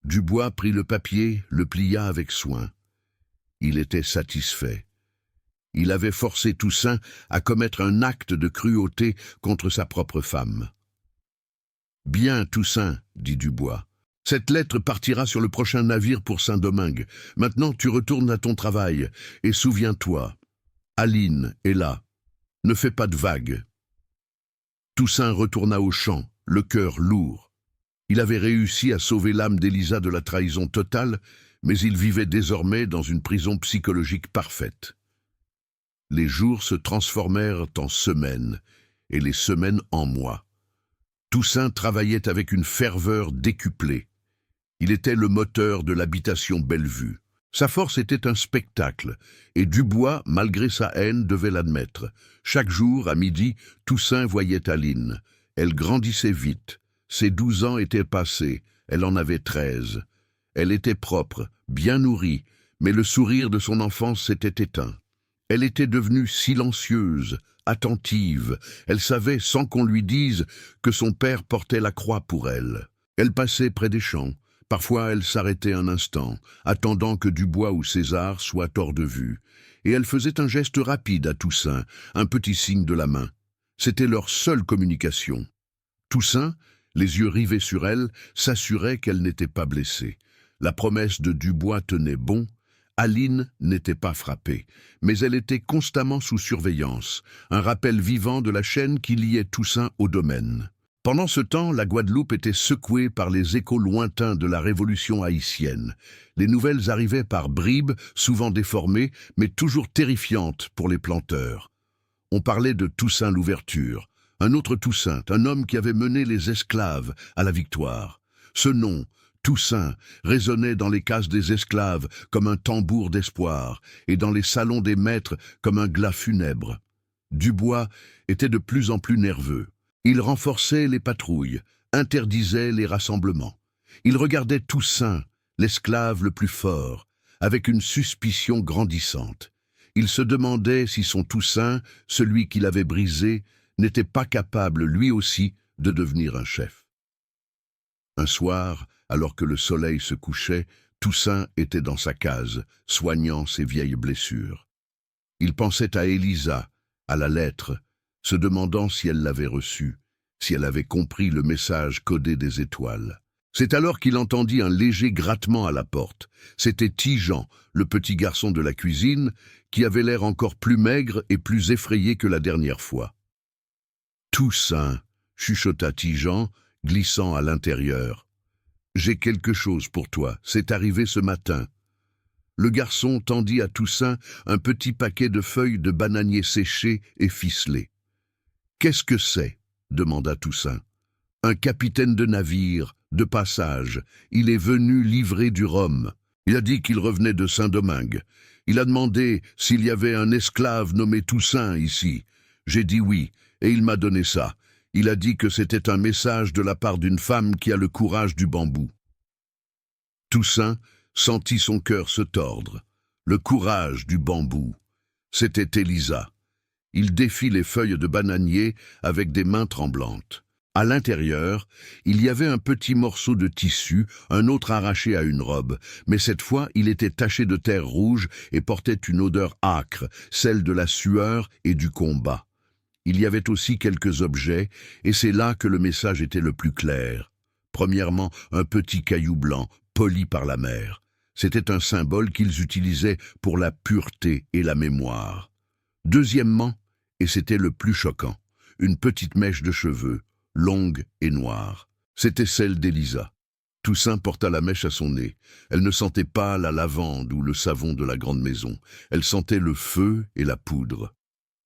Dubois prit le papier, le plia avec soin. Il était satisfait. Il avait forcé Toussaint à commettre un acte de cruauté contre sa propre femme. « Bien, Toussaint, » dit Dubois. « Cette lettre partira sur le prochain navire pour Saint-Domingue. Maintenant, tu retournes à ton travail, et souviens-toi, Aline est là. Ne fais pas de vagues. » Toussaint retourna au champ, le cœur lourd. Il avait réussi à sauver l'âme d'Élisa de la trahison totale, mais il vivait désormais dans une prison psychologique parfaite. Les jours se transformèrent en semaines, et les semaines en mois. Toussaint travaillait avec une ferveur décuplée. Il était le moteur de l'habitation Bellevue. Sa force était un spectacle, et Dubois, malgré sa haine, devait l'admettre. Chaque jour, à midi, Toussaint voyait Aline. Elle grandissait vite. Ses 12 ans étaient passés, elle en avait 13. Elle était propre, bien nourrie, mais le sourire de son enfance s'était éteint. Elle était devenue silencieuse, attentive. Elle savait, sans qu'on lui dise, que son père portait la croix pour elle. Elle passait près des champs. Parfois, elle s'arrêtait un instant, attendant que Dubois ou César soient hors de vue. Et elle faisait un geste rapide à Toussaint, un petit signe de la main. C'était leur seule communication. Toussaint, les yeux rivés sur elle, s'assurait qu'elle n'était pas blessée. La promesse de Dubois tenait bon. Aline n'était pas frappée, mais elle était constamment sous surveillance, un rappel vivant de la chaîne qui liait Toussaint au domaine. Pendant ce temps, la Guadeloupe était secouée par les échos lointains de la révolution haïtienne. Les nouvelles arrivaient par bribes, souvent déformées, mais toujours terrifiantes pour les planteurs. On parlait de Toussaint Louverture, un autre Toussaint, un homme qui avait mené les esclaves à la victoire. Ce nom, Toussaint, résonnait dans les cases des esclaves comme un tambour d'espoir, et dans les salons des maîtres comme un glas funèbre. Dubois était de plus en plus nerveux. Il renforçait les patrouilles, interdisait les rassemblements. Il regardait Toussaint, l'esclave le plus fort, avec une suspicion grandissante. Il se demandait si son Toussaint, celui qu'il avait brisé, n'était pas capable, lui aussi, de devenir un chef. Un soir, alors que le soleil se couchait, Toussaint était dans sa case, soignant ses vieilles blessures. Il pensait à Élisa, à la lettre, se demandant si elle l'avait reçue, si elle avait compris le message codé des étoiles. C'est alors qu'il entendit un léger grattement à la porte. C'était Tijan, le petit garçon de la cuisine, qui avait l'air encore plus maigre et plus effrayé que la dernière fois. « Toussaint », chuchota Tijan, glissant à l'intérieur. « J'ai quelque chose pour toi, c'est arrivé ce matin. » Le garçon tendit à Toussaint un petit paquet de feuilles de bananier séchées et ficelées. « Qu'est-ce que c'est » demanda Toussaint. « Un capitaine de navire, de passage. Il est venu livrer du rhum. Il a dit qu'il revenait de Saint-Domingue. Il a demandé s'il y avait un esclave nommé Toussaint ici. J'ai dit oui, et il m'a donné ça. Il a dit que c'était un message de la part d'une femme qui a le courage du bambou. » Toussaint sentit son cœur se tordre. Le courage du bambou. C'était Élisa. Il défit les feuilles de bananier avec des mains tremblantes. À l'intérieur, il y avait un petit morceau de tissu, un autre arraché à une robe, mais cette fois il était taché de terre rouge et portait une odeur âcre, celle de la sueur et du combat. Il y avait aussi quelques objets, et c'est là que le message était le plus clair. Premièrement, un petit caillou blanc, poli par la mer. C'était un symbole qu'ils utilisaient pour la pureté et la mémoire. Deuxièmement, et c'était le plus choquant, une petite mèche de cheveux, longue et noire. C'était celle d'Élisa. Toussaint porta la mèche à son nez. Elle ne sentait pas la lavande ou le savon de la grande maison. Elle sentait le feu et la poudre.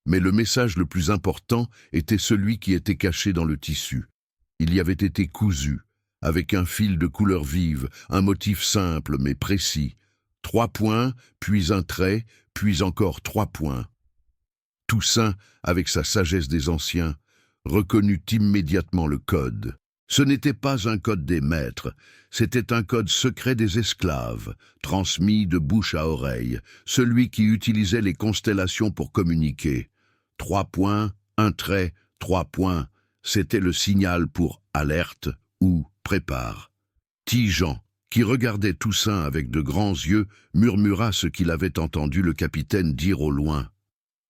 Mais le message le plus important était celui qui était caché dans le tissu. Il y avait été cousu, avec un fil de couleur vive, un motif simple mais précis. 3 points, puis un trait, puis encore 3 points. Toussaint, avec sa sagesse des anciens, reconnut immédiatement le code. Ce n'était pas un code des maîtres, c'était un code secret des esclaves, transmis de bouche à oreille, celui qui utilisait les constellations pour communiquer. 3 points, un trait, 3 points, c'était le signal pour alerte ou prépare. Tijan, qui regardait Toussaint avec de grands yeux, murmura ce qu'il avait entendu le capitaine dire au loin.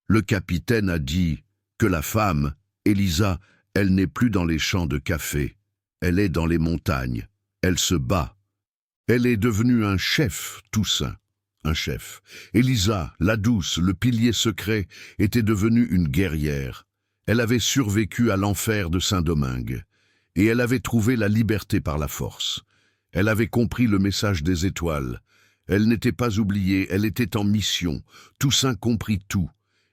Le capitaine a dit que la femme, Élisa, elle n'est plus dans les champs de café. Elle est dans les montagnes. Elle se bat. Elle est devenue un chef, Toussaint. Un chef. Élisa, la douce, le pilier secret, était devenue une guerrière. Elle avait survécu à l'enfer de Saint-Domingue. Et elle avait trouvé la liberté par la force. Elle avait compris le message des étoiles. Elle n'était pas oubliée, elle était en mission. Toussaint comprit tout.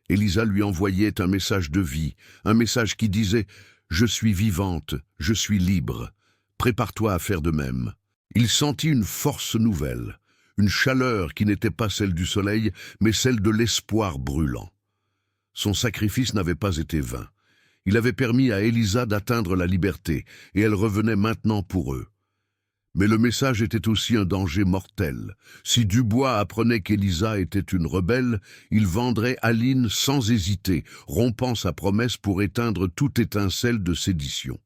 Élisa lui envoyait un message de vie, un message qui disait « Je suis vivante, je suis libre. Prépare-toi à faire de même. » Il sentit une force nouvelle, une chaleur qui n'était pas celle du soleil, mais celle de l'espoir brûlant. Son sacrifice n'avait pas été vain. Il avait permis à Élisa d'atteindre la liberté, et elle revenait maintenant pour eux. Mais le message était aussi un danger mortel. Si Dubois apprenait qu'Élisa était une rebelle, il vendrait Aline sans hésiter, rompant sa promesse pour éteindre toute étincelle de sédition.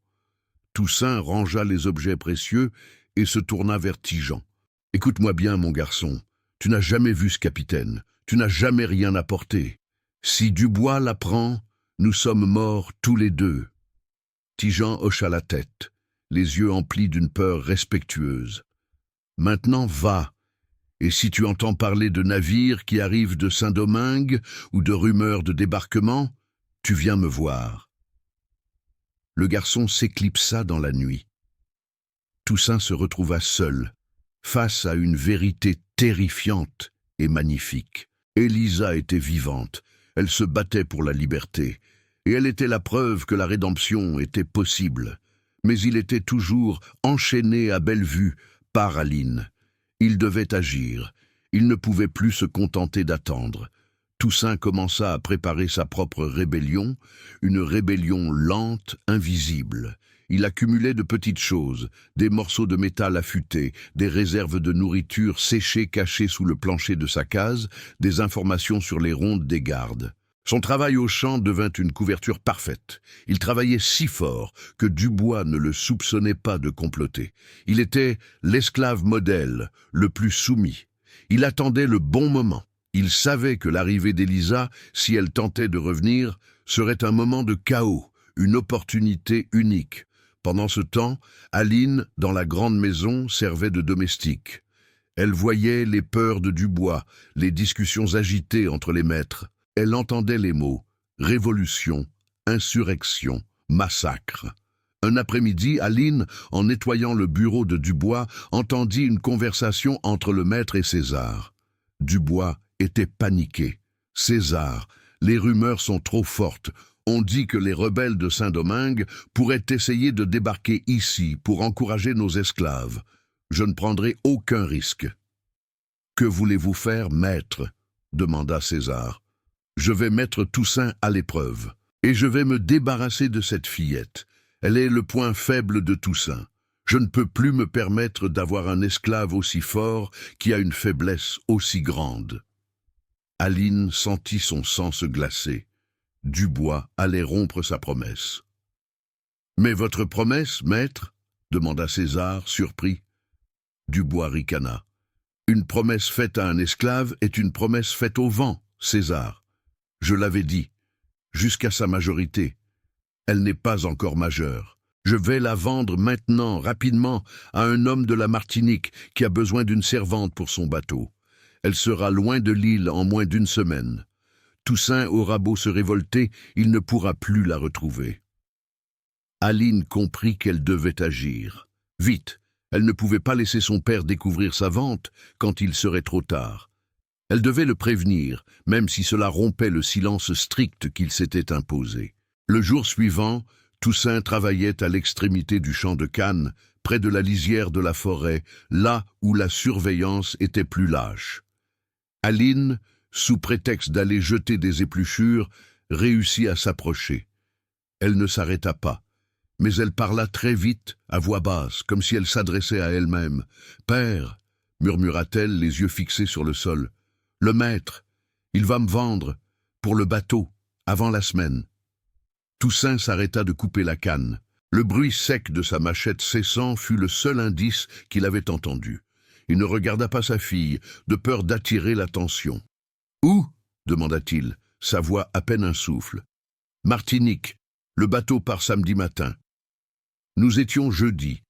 Toussaint rangea les objets précieux et se tourna vers Tijan. « Écoute-moi bien, mon garçon, tu n'as jamais vu ce capitaine, tu n'as jamais rien apporté. Si Dubois l'apprend, nous sommes morts tous les deux. » Tijan hocha la tête, les yeux emplis d'une peur respectueuse. « Maintenant, va, et si tu entends parler de navires qui arrivent de Saint-Domingue ou de rumeurs de débarquement, tu viens me voir. » Le garçon s'éclipsa dans la nuit. Toussaint se retrouva seul, face à une vérité terrifiante et magnifique. Élisa était vivante, elle se battait pour la liberté, et elle était la preuve que la rédemption était possible. Mais il était toujours enchaîné à belle vue par Aline. Il devait agir, il ne pouvait plus se contenter d'attendre. Toussaint commença à préparer sa propre rébellion, une rébellion lente, invisible. Il accumulait de petites choses, des morceaux de métal affûtés, des réserves de nourriture séchées cachées sous le plancher de sa case, des informations sur les rondes des gardes. Son travail au champ devint une couverture parfaite. Il travaillait si fort que Dubois ne le soupçonnait pas de comploter. Il était l'esclave modèle, le plus soumis. Il attendait le bon moment. Il savait que l'arrivée d'Élisa, si elle tentait de revenir, serait un moment de chaos, une opportunité unique. Pendant ce temps, Aline, dans la grande maison, servait de domestique. Elle voyait les peurs de Dubois, les discussions agitées entre les maîtres. Elle entendait les mots « révolution »,« insurrection »,« massacre ». Un après-midi, Aline, en nettoyant le bureau de Dubois, entendit une conversation entre le maître et César. Dubois était paniqué. « César, les rumeurs sont trop fortes. On dit que les rebelles de Saint-Domingue pourraient essayer de débarquer ici pour encourager nos esclaves. Je ne prendrai aucun risque. »« Que voulez-vous faire, maître ?» demanda César. « Je vais mettre Toussaint à l'épreuve, et je vais me débarrasser de cette fillette. Elle est le point faible de Toussaint. Je ne peux plus me permettre d'avoir un esclave aussi fort qui a une faiblesse aussi grande. » Aline sentit son sang se glacer. Dubois allait rompre sa promesse. « Mais votre promesse, maître ?» demanda César, surpris. Dubois ricana. « Une promesse faite à un esclave est une promesse faite au vent, César. Je l'avais dit, jusqu'à sa majorité. Elle n'est pas encore majeure. Je vais la vendre maintenant, rapidement, à un homme de la Martinique qui a besoin d'une servante pour son bateau. Elle sera loin de l'île en moins d'une semaine. Toussaint aura beau se révolter, il ne pourra plus la retrouver. » Aline comprit qu'elle devait agir. Vite, elle ne pouvait pas laisser son père découvrir sa vente quand il serait trop tard. Elle devait le prévenir, même si cela rompait le silence strict qu'il s'était imposé. Le jour suivant, Toussaint travaillait à l'extrémité du champ de canne, près de la lisière de la forêt, là où la surveillance était plus lâche. Aline, sous prétexte d'aller jeter des épluchures, réussit à s'approcher. Elle ne s'arrêta pas, mais elle parla très vite, à voix basse, comme si elle s'adressait à elle-même. « Père » murmura-t-elle, les yeux fixés sur le sol. « Le maître, il va me vendre, pour le bateau, avant la semaine. » Toussaint s'arrêta de couper la canne. Le bruit sec de sa machette cessant fut le seul indice qu'il avait entendu. Il ne regarda pas sa fille, de peur d'attirer l'attention. « Où ?» demanda-t-il, sa voix à peine un souffle. « Martinique, le bateau part samedi matin. » Nous étions jeudi.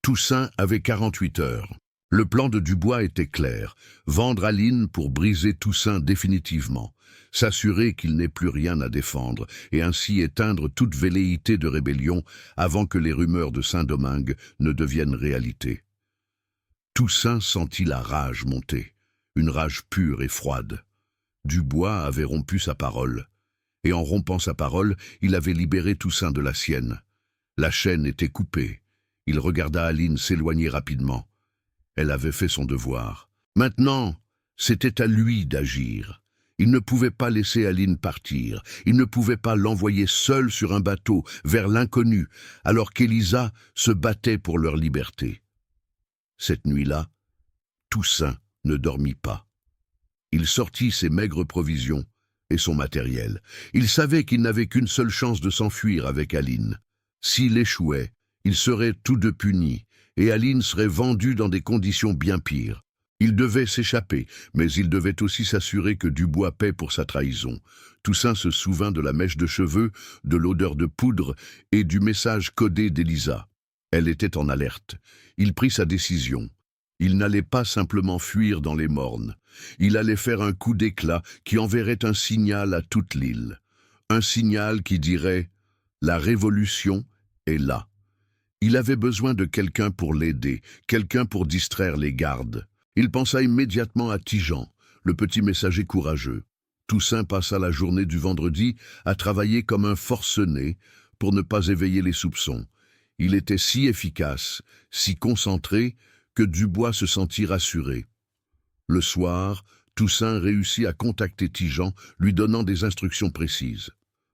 Toussaint avait 48 heures. Le plan de Dubois était clair, vendre Aline pour briser Toussaint définitivement, s'assurer qu'il n'ait plus rien à défendre et ainsi éteindre toute velléité de rébellion avant que les rumeurs de Saint-Domingue ne deviennent réalité. Toussaint sentit la rage monter, une rage pure et froide. Dubois avait rompu sa parole, et en rompant sa parole, il avait libéré Toussaint de la sienne. La chaîne était coupée. Il regarda Aline s'éloigner rapidement. Elle avait fait son devoir. Maintenant, c'était à lui d'agir. Il ne pouvait pas laisser Aline partir. Il ne pouvait pas l'envoyer seule sur un bateau vers l'inconnu, alors qu'Élisa se battait pour leur liberté. Cette nuit-là, Toussaint ne dormit pas. Il sortit ses maigres provisions et son matériel. Il savait qu'il n'avait qu'une seule chance de s'enfuir avec Aline. S'il échouait, ils seraient tous deux punis, et Aline serait vendue dans des conditions bien pires. Il devait s'échapper, mais il devait aussi s'assurer que Dubois paie pour sa trahison. Toussaint se souvint de la mèche de cheveux, de l'odeur de poudre et du message codé d'Élisa. Elle était en alerte. Il prit sa décision. Il n'allait pas simplement fuir dans les mornes. Il allait faire un coup d'éclat qui enverrait un signal à toute l'île. Un signal qui dirait La révolution est là. Il avait besoin de quelqu'un pour l'aider, quelqu'un pour distraire les gardes. Il pensa immédiatement à Tigean, le petit messager courageux. Toussaint passa la journée du vendredi à travailler comme un forcené pour ne pas éveiller les soupçons. Il était si efficace, si concentré, que Dubois se sentit rassuré. Le soir, Toussaint réussit à contacter Tigean, lui donnant des instructions précises.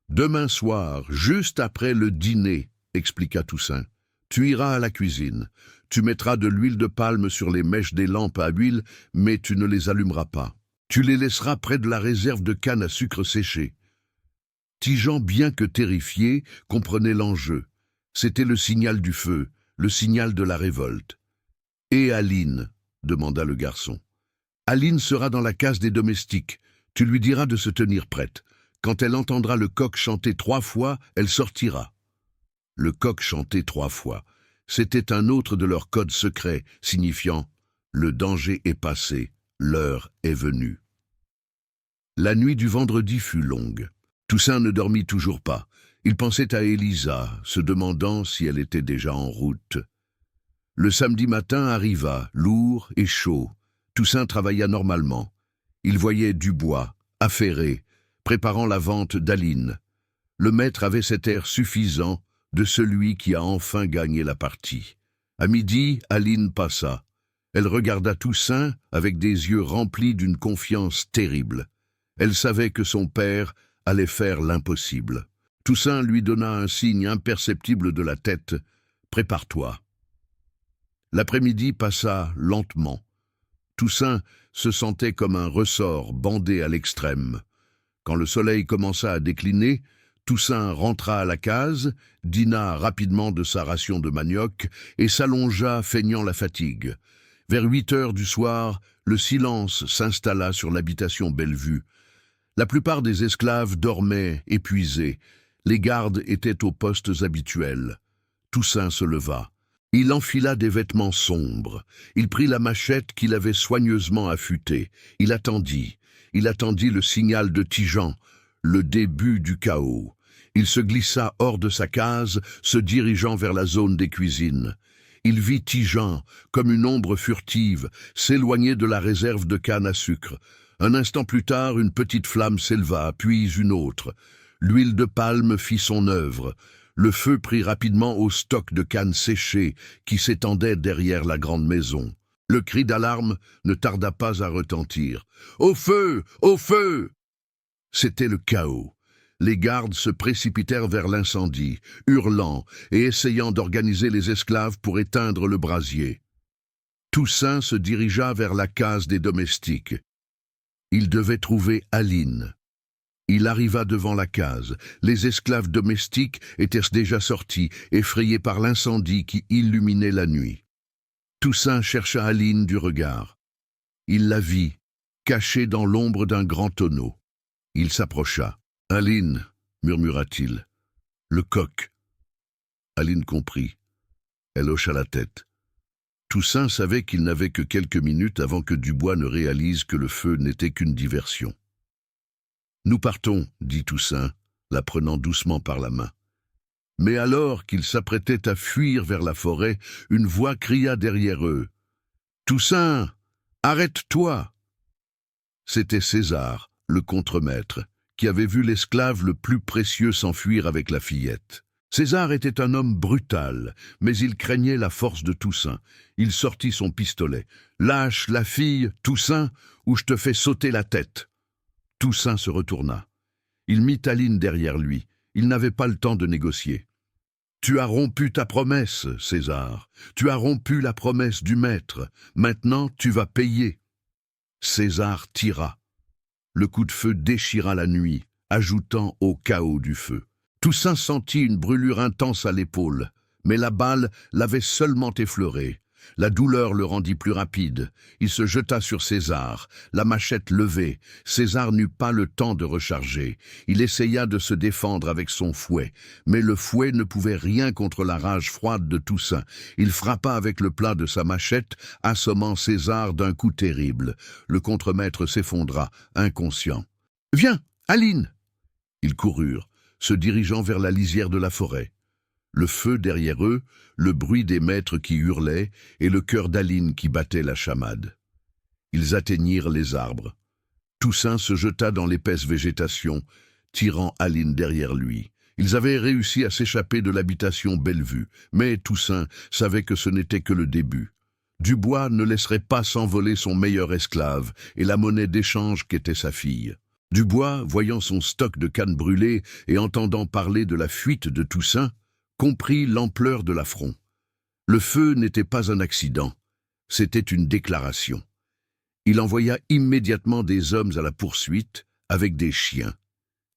« Demain soir, juste après le dîner, » expliqua Toussaint, « tu iras à la cuisine. Tu mettras de l'huile de palme sur les mèches des lampes à huile, mais tu ne les allumeras pas. Tu les laisseras près de la réserve de canne à sucre séché. » Tigean, bien que terrifié, comprenait l'enjeu. C'était le signal du feu, le signal de la révolte. « Et Aline ?» demanda le garçon. « Aline sera dans la case des domestiques. Tu lui diras de se tenir prête. Quand elle entendra le coq chanter 3 fois, elle sortira. » Le coq chantait 3 fois. C'était un autre de leurs codes secrets, signifiant « le danger est passé, l'heure est venue ». La nuit du vendredi fut longue. Toussaint ne dormit toujours pas. Il pensait à Élisa, se demandant si elle était déjà en route. Le samedi matin arriva, lourd et chaud. Toussaint travailla normalement. Il voyait Dubois, affairé, préparant la vente d'Aline. Le maître avait cet air suffisant de celui qui a enfin gagné la partie. À midi, Aline passa. Elle regarda Toussaint avec des yeux remplis d'une confiance terrible. Elle savait que son père allait faire l'impossible. Toussaint lui donna un signe imperceptible de la tête. « Prépare-toi ». L'après-midi passa lentement. Toussaint se sentait comme un ressort bandé à l'extrême. Quand le soleil commença à décliner, Toussaint rentra à la case, dîna rapidement de sa ration de manioc et s'allongea feignant la fatigue. Vers 8 heures du soir, le silence s'installa sur l'habitation Bellevue. La plupart des esclaves dormaient, épuisés. Les gardes étaient aux postes habituels. Toussaint se leva. Il enfila des vêtements sombres. Il prit la machette qu'il avait soigneusement affûtée. Il attendit le signal de Tigean, le début du chaos. Il se glissa hors de sa case, se dirigeant vers la zone des cuisines. Il vit Tigean, comme une ombre furtive, s'éloigner de la réserve de canne à sucre. Un instant plus tard, une petite flamme s'éleva, puis une autre. L'huile de palme fit son œuvre. Le feu prit rapidement au stock de cannes séchées qui s'étendait derrière la grande maison. Le cri d'alarme ne tarda pas à retentir. « Au feu! Au feu !» C'était le chaos. Les gardes se précipitèrent vers l'incendie, hurlant et essayant d'organiser les esclaves pour éteindre le brasier. Toussaint se dirigea vers la case des domestiques. Il devait trouver Aline. Il arriva devant la case. Les esclaves domestiques étaient déjà sortis, effrayés par l'incendie qui illuminait la nuit. Toussaint chercha Aline du regard. Il la vit, cachée dans l'ombre d'un grand tonneau. Il s'approcha. « Aline, » murmura-t-il. « Le coq. » Aline comprit. Elle hocha la tête. Toussaint savait qu'il n'avait que quelques minutes avant que Dubois ne réalise que le feu n'était qu'une diversion. « Nous partons, » dit Toussaint, la prenant doucement par la main. Mais alors qu'ils s'apprêtaient à fuir vers la forêt, une voix cria derrière eux. « Toussaint, arrête-toi » C'était César, le contremaître, qui avait vu l'esclave le plus précieux s'enfuir avec la fillette. César était un homme brutal, mais il craignait la force de Toussaint. Il sortit son pistolet. « Lâche la fille, Toussaint, ou je te fais sauter la tête !» Toussaint se retourna. Il mit Aline derrière lui. Il n'avait pas le temps de négocier. « Tu as rompu ta promesse, César. Tu as rompu la promesse du maître. Maintenant, tu vas payer. » César tira. Le coup de feu déchira la nuit, ajoutant au chaos du feu. Toussaint sentit une brûlure intense à l'épaule, mais la balle l'avait seulement effleuré. La douleur le rendit plus rapide. Il se jeta sur César, la machette levée. César n'eut pas le temps de recharger. Il essaya de se défendre avec son fouet, mais le fouet ne pouvait rien contre la rage froide de Toussaint. Il frappa avec le plat de sa machette, assommant César d'un coup terrible. Le contremaître s'effondra, inconscient. « Viens, Aline !» Ils coururent. se dirigeant vers la lisière de la forêt. Le feu derrière eux, le bruit des maîtres qui hurlaient et le cœur d'Aline qui battait la chamade. Ils atteignirent les arbres. Toussaint se jeta dans l'épaisse végétation, tirant Aline derrière lui. Ils avaient réussi à s'échapper de l'habitation Bellevue, mais Toussaint savait que ce n'était que le début. Dubois ne laisserait pas s'envoler son meilleur esclave et la monnaie d'échange qu'était sa fille. Dubois, voyant son stock de cannes brûlées et entendant parler de la fuite de Toussaint, comprit l'ampleur de l'affront. Le feu n'était pas un accident, c'était une déclaration. Il envoya immédiatement des hommes à la poursuite avec des chiens.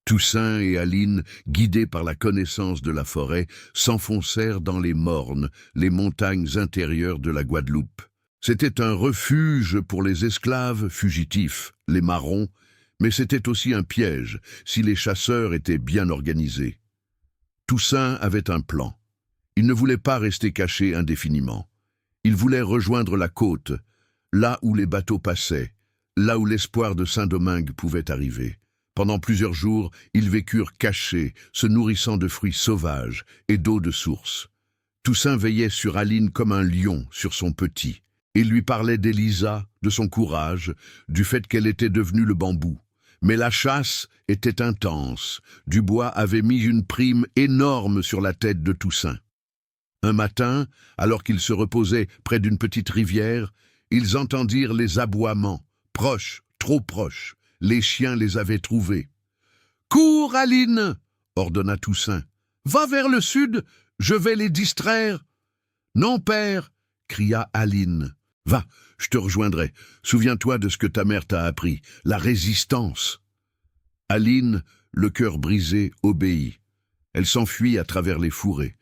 Toussaint et Aline, guidés par la connaissance de la forêt, s'enfoncèrent dans les mornes, les montagnes intérieures de la Guadeloupe. C'était un refuge pour les esclaves fugitifs, les marrons, mais c'était aussi un piège si les chasseurs étaient bien organisés. Toussaint avait un plan. Il ne voulait pas rester caché indéfiniment. Il voulait rejoindre la côte, là où les bateaux passaient, là où l'espoir de Saint-Domingue pouvait arriver. Pendant plusieurs jours, ils vécurent cachés, se nourrissant de fruits sauvages et d'eau de source. Toussaint veillait sur Aline comme un lion sur son petit. Il lui parlait d'Élisa, de son courage, du fait qu'elle était devenue le bambou. Mais la chasse était intense. Dubois avait mis une prime énorme sur la tête de Toussaint. Un matin, alors qu'ils se reposaient près d'une petite rivière, ils entendirent les aboiements, proches, trop proches. Les chiens les avaient trouvés. « Cours, Aline !» ordonna Toussaint. « Va vers le sud, je vais les distraire. »« Non, père !» cria Aline. « Va, je te rejoindrai. Souviens-toi de ce que ta mère t'a appris, la résistance. » Aline, le cœur brisé, obéit. Elle s'enfuit à travers les fourrés.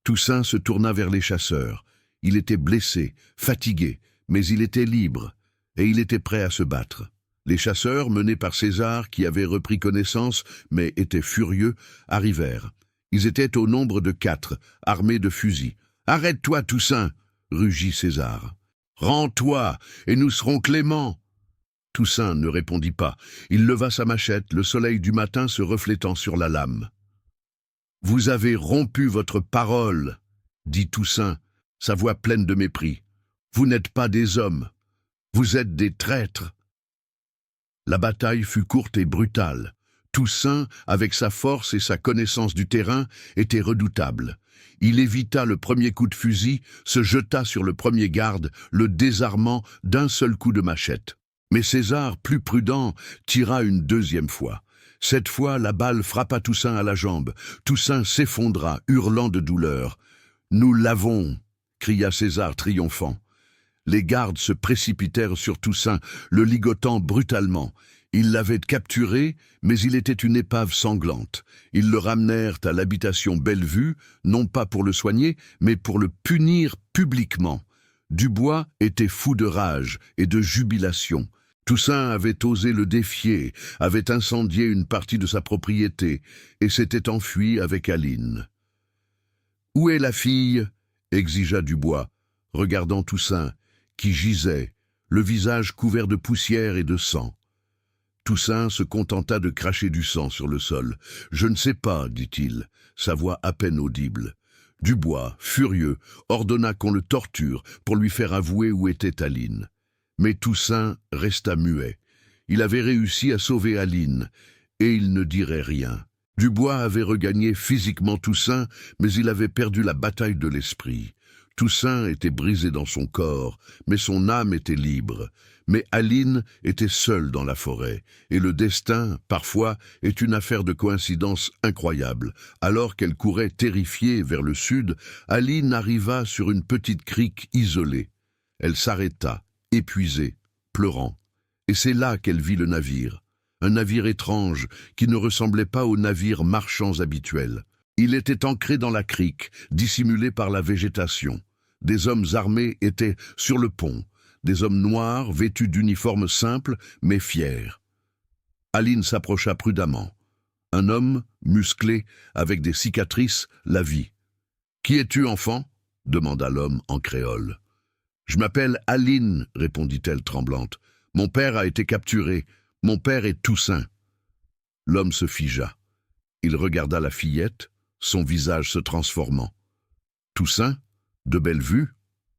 Toussaint se tourna vers les chasseurs. Il était blessé, fatigué, mais il était libre, et il était prêt à se battre. Les chasseurs, menés par César, qui avait repris connaissance, mais était furieux, arrivèrent. Ils étaient au nombre de 4, armés de fusils. « Arrête-toi, Toussaint !» rugit César. « Rends-toi, et nous serons cléments !» Toussaint ne répondit pas. Il leva sa machette, le soleil du matin se reflétant sur la lame. « Vous avez rompu votre parole, » dit Toussaint, sa voix pleine de mépris. « Vous n'êtes pas des hommes, vous êtes des traîtres. » La bataille fut courte et brutale. Toussaint, avec sa force et sa connaissance du terrain, était redoutable. Il évita le premier coup de fusil, se jeta sur le premier garde, le désarmant d'un seul coup de machette. Mais César, plus prudent, tira une deuxième fois. Cette fois, la balle frappa Toussaint à la jambe. Toussaint s'effondra, hurlant de douleur. « Nous l'avons !» cria César triomphant. Les gardes se précipitèrent sur Toussaint, le ligotant brutalement. Ils l'avaient capturé, mais il était une épave sanglante. Ils le ramenèrent à l'habitation Bellevue, non pas pour le soigner, mais pour le punir publiquement. Dubois était fou de rage et de jubilation. Toussaint avait osé le défier, avait incendié une partie de sa propriété et s'était enfui avec Aline. « Où est la fille ?» exigea Dubois, regardant Toussaint, qui gisait, le visage couvert de poussière et de sang. Toussaint se contenta de cracher du sang sur le sol. « Je ne sais pas, dit-il, sa voix à peine audible. » Dubois, furieux, ordonna qu'on le torture pour lui faire avouer où était Aline. Mais Toussaint resta muet. Il avait réussi à sauver Aline, et il ne dirait rien. Dubois avait regagné physiquement Toussaint, mais il avait perdu la bataille de l'esprit. Toussaint était brisé dans son corps, mais son âme était libre. Mais Aline était seule dans la forêt, et le destin, parfois, est une affaire de coïncidence incroyable. Alors qu'elle courait terrifiée vers le sud, Aline arriva sur une petite crique isolée. Elle s'arrêta, épuisée, pleurant. Et c'est là qu'elle vit le navire. Un navire étrange qui ne ressemblait pas aux navires marchands habituels. Il était ancré dans la crique, dissimulé par la végétation. Des hommes armés étaient sur le pont, des hommes noirs vêtus d'uniformes simples mais fiers. Aline s'approcha prudemment. Un homme, musclé, avec des cicatrices, la vit. « Qui es-tu, enfant ?» demanda l'homme en créole. « Je m'appelle Aline, » répondit-elle tremblante. « Mon père a été capturé. Mon père est Toussaint. » L'homme se figea. Il regarda la fillette, son visage se transformant. « Toussaint, de Bellevue ?»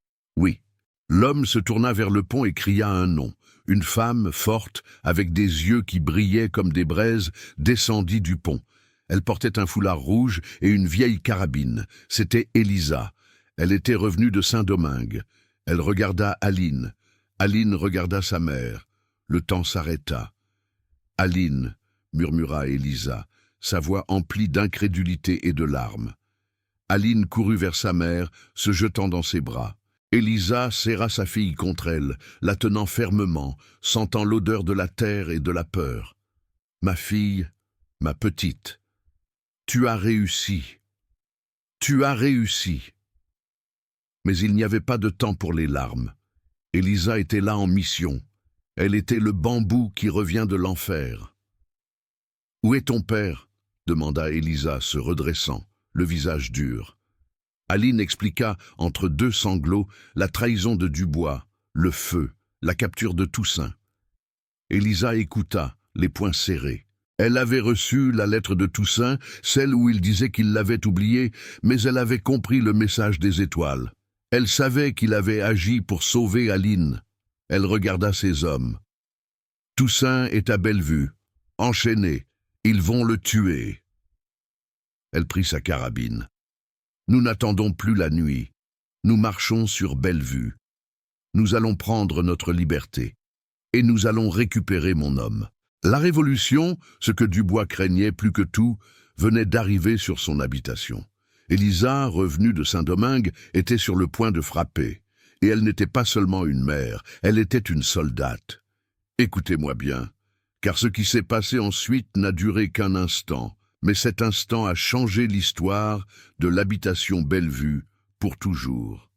« Oui. » L'homme se tourna vers le pont et cria un nom. Une femme, forte, avec des yeux qui brillaient comme des braises, descendit du pont. Elle portait un foulard rouge et une vieille carabine. C'était Élisa. Elle était revenue de Saint-Domingue. Elle regarda Aline. Aline regarda sa mère. Le temps s'arrêta. « Aline » murmura Élisa, sa voix emplie d'incrédulité et de larmes. Aline courut vers sa mère, se jetant dans ses bras. Élisa serra sa fille contre elle, la tenant fermement, sentant l'odeur de la terre et de la peur. « Ma fille, ma petite, tu as réussi. Tu as réussi. » Mais il n'y avait pas de temps pour les larmes. Élisa était là en mission. Elle était le bambou qui revient de l'enfer. « Où est ton père ?» demanda Élisa, se redressant, le visage dur. Aline expliqua, entre deux sanglots, la trahison de Dubois, le feu, la capture de Toussaint. Élisa écouta, les poings serrés. Elle avait reçu la lettre de Toussaint, celle où il disait qu'il l'avait oubliée, mais elle avait compris le message des étoiles. Elle savait qu'il avait agi pour sauver Aline. Elle regarda ses hommes. « Toussaint est à Bellevue, enchaîné. Ils vont le tuer. » Elle prit sa carabine. « Nous n'attendons plus la nuit. Nous marchons sur Bellevue. Nous allons prendre notre liberté. Et nous allons récupérer mon homme. » La révolution, ce que Dubois craignait plus que tout, venait d'arriver sur son habitation. Élisa, revenue de Saint-Domingue, était sur le point de frapper. Et elle n'était pas seulement une mère, elle était une soldate. Écoutez-moi bien, car ce qui s'est passé ensuite n'a duré qu'un instant, mais cet instant a changé l'histoire de l'habitation Bellevue pour toujours.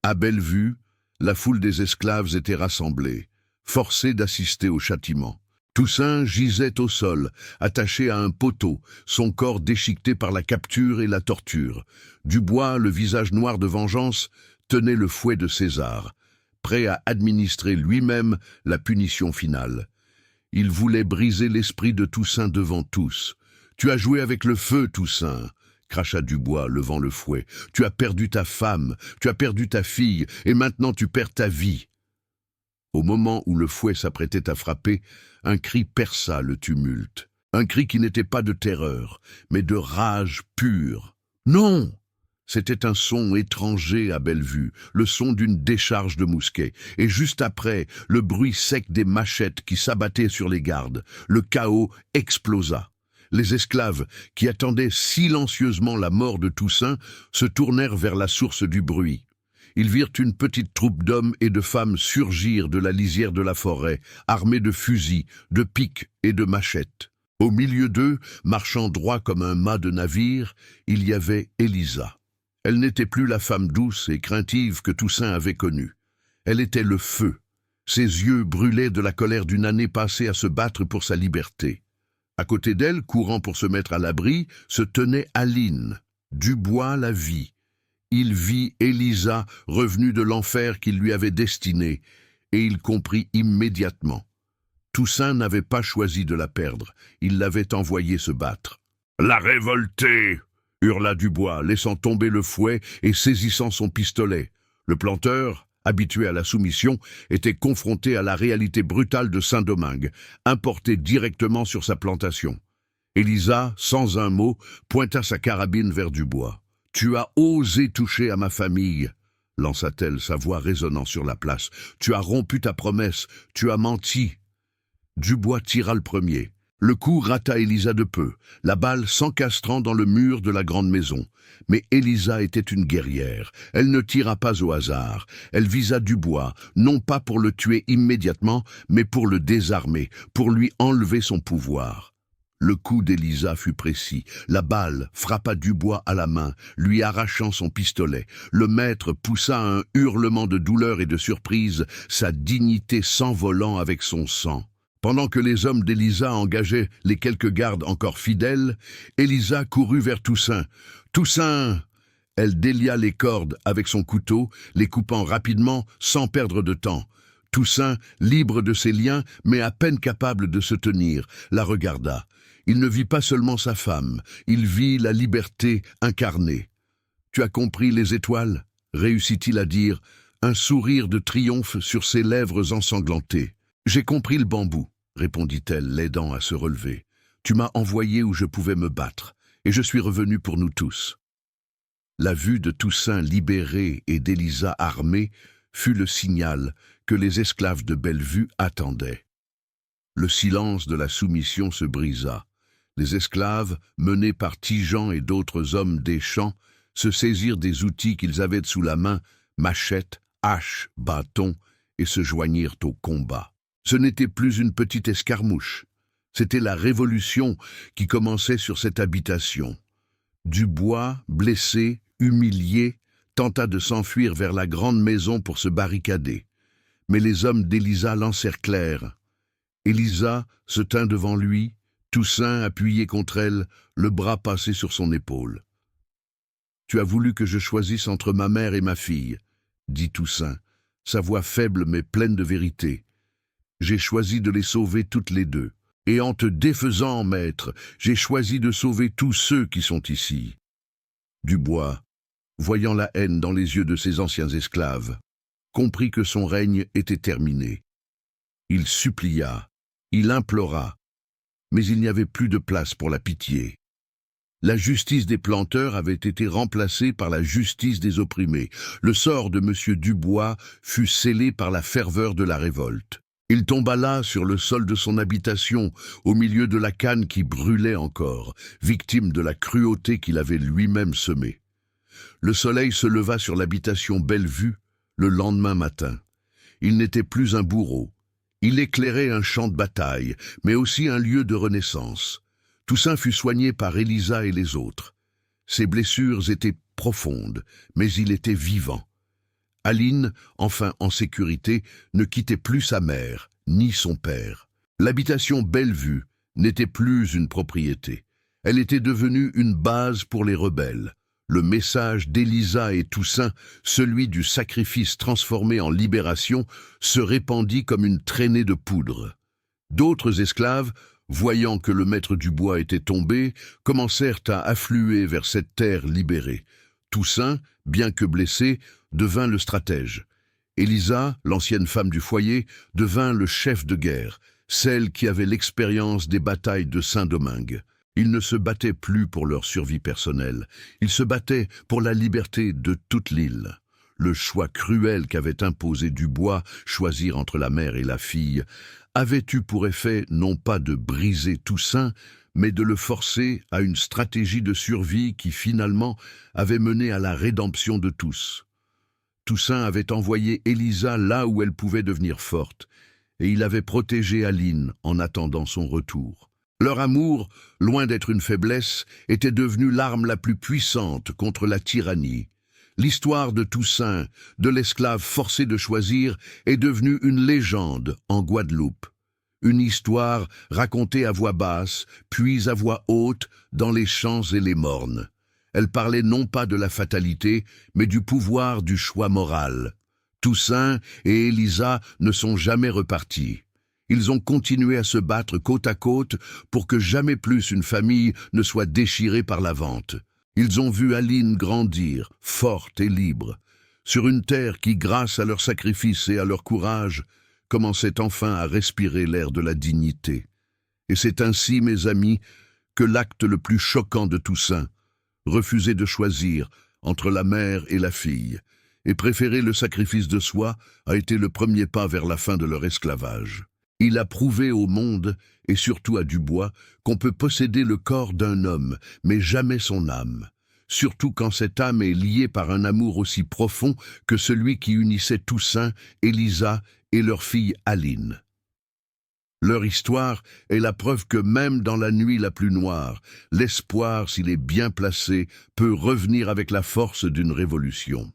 À Bellevue, la foule des esclaves était rassemblée, forcée d'assister au châtiment. Toussaint gisait au sol, attaché à un poteau, son corps déchiqueté par la capture et la torture. Dubois, le visage noir de vengeance, tenait le fouet de César, prêt à administrer lui-même la punition finale. Il voulait briser l'esprit de Toussaint devant tous. « Tu as joué avec le feu, Toussaint !» cracha Dubois, levant le fouet. « Tu as perdu ta femme, tu as perdu ta fille, et maintenant tu perds ta vie. » Au moment où le fouet s'apprêtait à frapper, un cri perça le tumulte. Un cri qui n'était pas de terreur, mais de rage pure. « Non !» C'était un son étranger à Bellevue, le son d'une décharge de mousquet, et juste après, le bruit sec des machettes qui s'abattaient sur les gardes. Le chaos explosa. Les esclaves, qui attendaient silencieusement la mort de Toussaint, se tournèrent vers la source du bruit. Ils virent une petite troupe d'hommes et de femmes surgir de la lisière de la forêt, armés de fusils, de pics et de machettes. Au milieu d'eux, marchant droit comme un mât de navire, il y avait Élisa. Elle n'était plus la femme douce et craintive que Toussaint avait connue. Elle était le feu. Ses yeux brûlaient de la colère d'une année passée à se battre pour sa liberté. À côté d'elle, courant pour se mettre à l'abri, se tenait Aline. Dubois la vit. Il vit Élisa revenue de l'enfer qu'il lui avait destiné, et il comprit immédiatement. Toussaint n'avait pas choisi de la perdre, il l'avait envoyée se battre. « La révoltée !» hurla Dubois, laissant tomber le fouet et saisissant son pistolet. Le planteur, habitué à la soumission, était confronté à la réalité brutale de Saint-Domingue, importé directement sur sa plantation. Élisa, sans un mot, pointa sa carabine vers Dubois. « Tu as osé toucher à ma famille !» lança-t-elle, sa voix résonnant sur la place. « Tu as rompu ta promesse, tu as menti !» Dubois tira le premier. Le coup rata Élisa de peu, la balle s'encastrant dans le mur de la grande maison. Mais Élisa était une guerrière. Elle ne tira pas au hasard. Elle visa Dubois, non pas pour le tuer immédiatement, mais pour le désarmer, pour lui enlever son pouvoir. Le coup d'Élisa fut précis. La balle frappa Dubois à la main, lui arrachant son pistolet. Le maître poussa un hurlement de douleur et de surprise, sa dignité s'envolant avec son sang. Pendant que les hommes d'Élisa engageaient les quelques gardes encore fidèles, Élisa courut vers Toussaint. « Toussaint !» Elle délia les cordes avec son couteau, les coupant rapidement sans perdre de temps. Toussaint, libre de ses liens, mais à peine capable de se tenir, la regarda. Il ne vit pas seulement sa femme, il vit la liberté incarnée. « Tu as compris les étoiles ?» réussit-il à dire, un sourire de triomphe sur ses lèvres ensanglantées. « J'ai compris le bambou, » répondit-elle, l'aidant à se relever. « Tu m'as envoyé où je pouvais me battre, et je suis revenu pour nous tous. » La vue de Toussaint libéré et d'Élisa armée fut le signal que les esclaves de Bellevue attendaient. Le silence de la soumission se brisa. Les esclaves, menés par Tijan et d'autres hommes des champs, se saisirent des outils qu'ils avaient sous la main, machettes, haches, bâtons, et se joignirent au combat. Ce n'était plus une petite escarmouche, c'était la révolution qui commençait sur cette habitation. Dubois, blessé, humilié, tenta de s'enfuir vers la grande maison pour se barricader. Mais les hommes d'Élisa l'encerclèrent. Élisa se tint devant lui, Toussaint appuyé contre elle, le bras passé sur son épaule. « Tu as voulu que je choisisse entre ma mère et ma fille, » dit Toussaint, sa voix faible mais pleine de vérité. « J'ai choisi de les sauver toutes les deux. Et en te défaisant, maître, j'ai choisi de sauver tous ceux qui sont ici. » Dubois, voyant la haine dans les yeux de ses anciens esclaves, comprit que son règne était terminé. Il supplia, il implora, mais il n'y avait plus de place pour la pitié. La justice des planteurs avait été remplacée par la justice des opprimés. Le sort de M. Dubois fut scellé par la ferveur de la révolte. Il tomba là, sur le sol de son habitation, au milieu de la canne qui brûlait encore, victime de la cruauté qu'il avait lui-même semée. Le soleil se leva sur l'habitation Bellevue le lendemain matin. Il n'était plus un bourreau. Il éclairait un champ de bataille, mais aussi un lieu de renaissance. Toussaint fut soigné par Élisa et les autres. Ses blessures étaient profondes, mais il était vivant. Aline, enfin en sécurité, ne quittait plus sa mère, ni son père. L'habitation Bellevue n'était plus une propriété. Elle était devenue une base pour les rebelles. Le message d'Élisa et Toussaint, celui du sacrifice transformé en libération, se répandit comme une traînée de poudre. D'autres esclaves, voyant que le maître Dubois était tombé, commencèrent à affluer vers cette terre libérée. Toussaint, bien que blessé, devint le stratège. Élisa, l'ancienne femme du foyer, devint le chef de guerre, celle qui avait l'expérience des batailles de Saint-Domingue. Ils ne se battaient plus pour leur survie personnelle, ils se battaient pour la liberté de toute l'île. Le choix cruel qu'avait imposé Dubois, choisir entre la mère et la fille, avait eu pour effet non pas de briser Toussaint, mais de le forcer à une stratégie de survie qui finalement avait mené à la rédemption de tous. Toussaint avait envoyé Élisa là où elle pouvait devenir forte, et il avait protégé Aline en attendant son retour. Leur amour, loin d'être une faiblesse, était devenu l'arme la plus puissante contre la tyrannie. L'histoire de Toussaint, de l'esclave forcé de choisir, est devenue une légende en Guadeloupe. Une histoire racontée à voix basse, puis à voix haute, dans les champs et les mornes. Elle parlait non pas de la fatalité, mais du pouvoir du choix moral. Toussaint et Élisa ne sont jamais repartis. Ils ont continué à se battre côte à côte pour que jamais plus une famille ne soit déchirée par la vente. Ils ont vu Aline grandir, forte et libre, sur une terre qui, grâce à leur sacrifice et à leur courage, commençait enfin à respirer l'air de la dignité. Et c'est ainsi, mes amis, que l'acte le plus choquant de Toussaint, refuser de choisir entre la mère et la fille, et préférer le sacrifice de soi, a été le premier pas vers la fin de leur esclavage. Il a prouvé au monde, et surtout à Dubois, qu'on peut posséder le corps d'un homme, mais jamais son âme, surtout quand cette âme est liée par un amour aussi profond que celui qui unissait Toussaint, Élisa et leur fille Aline. Leur histoire est la preuve que même dans la nuit la plus noire, l'espoir, s'il est bien placé, peut revenir avec la force d'une révolution.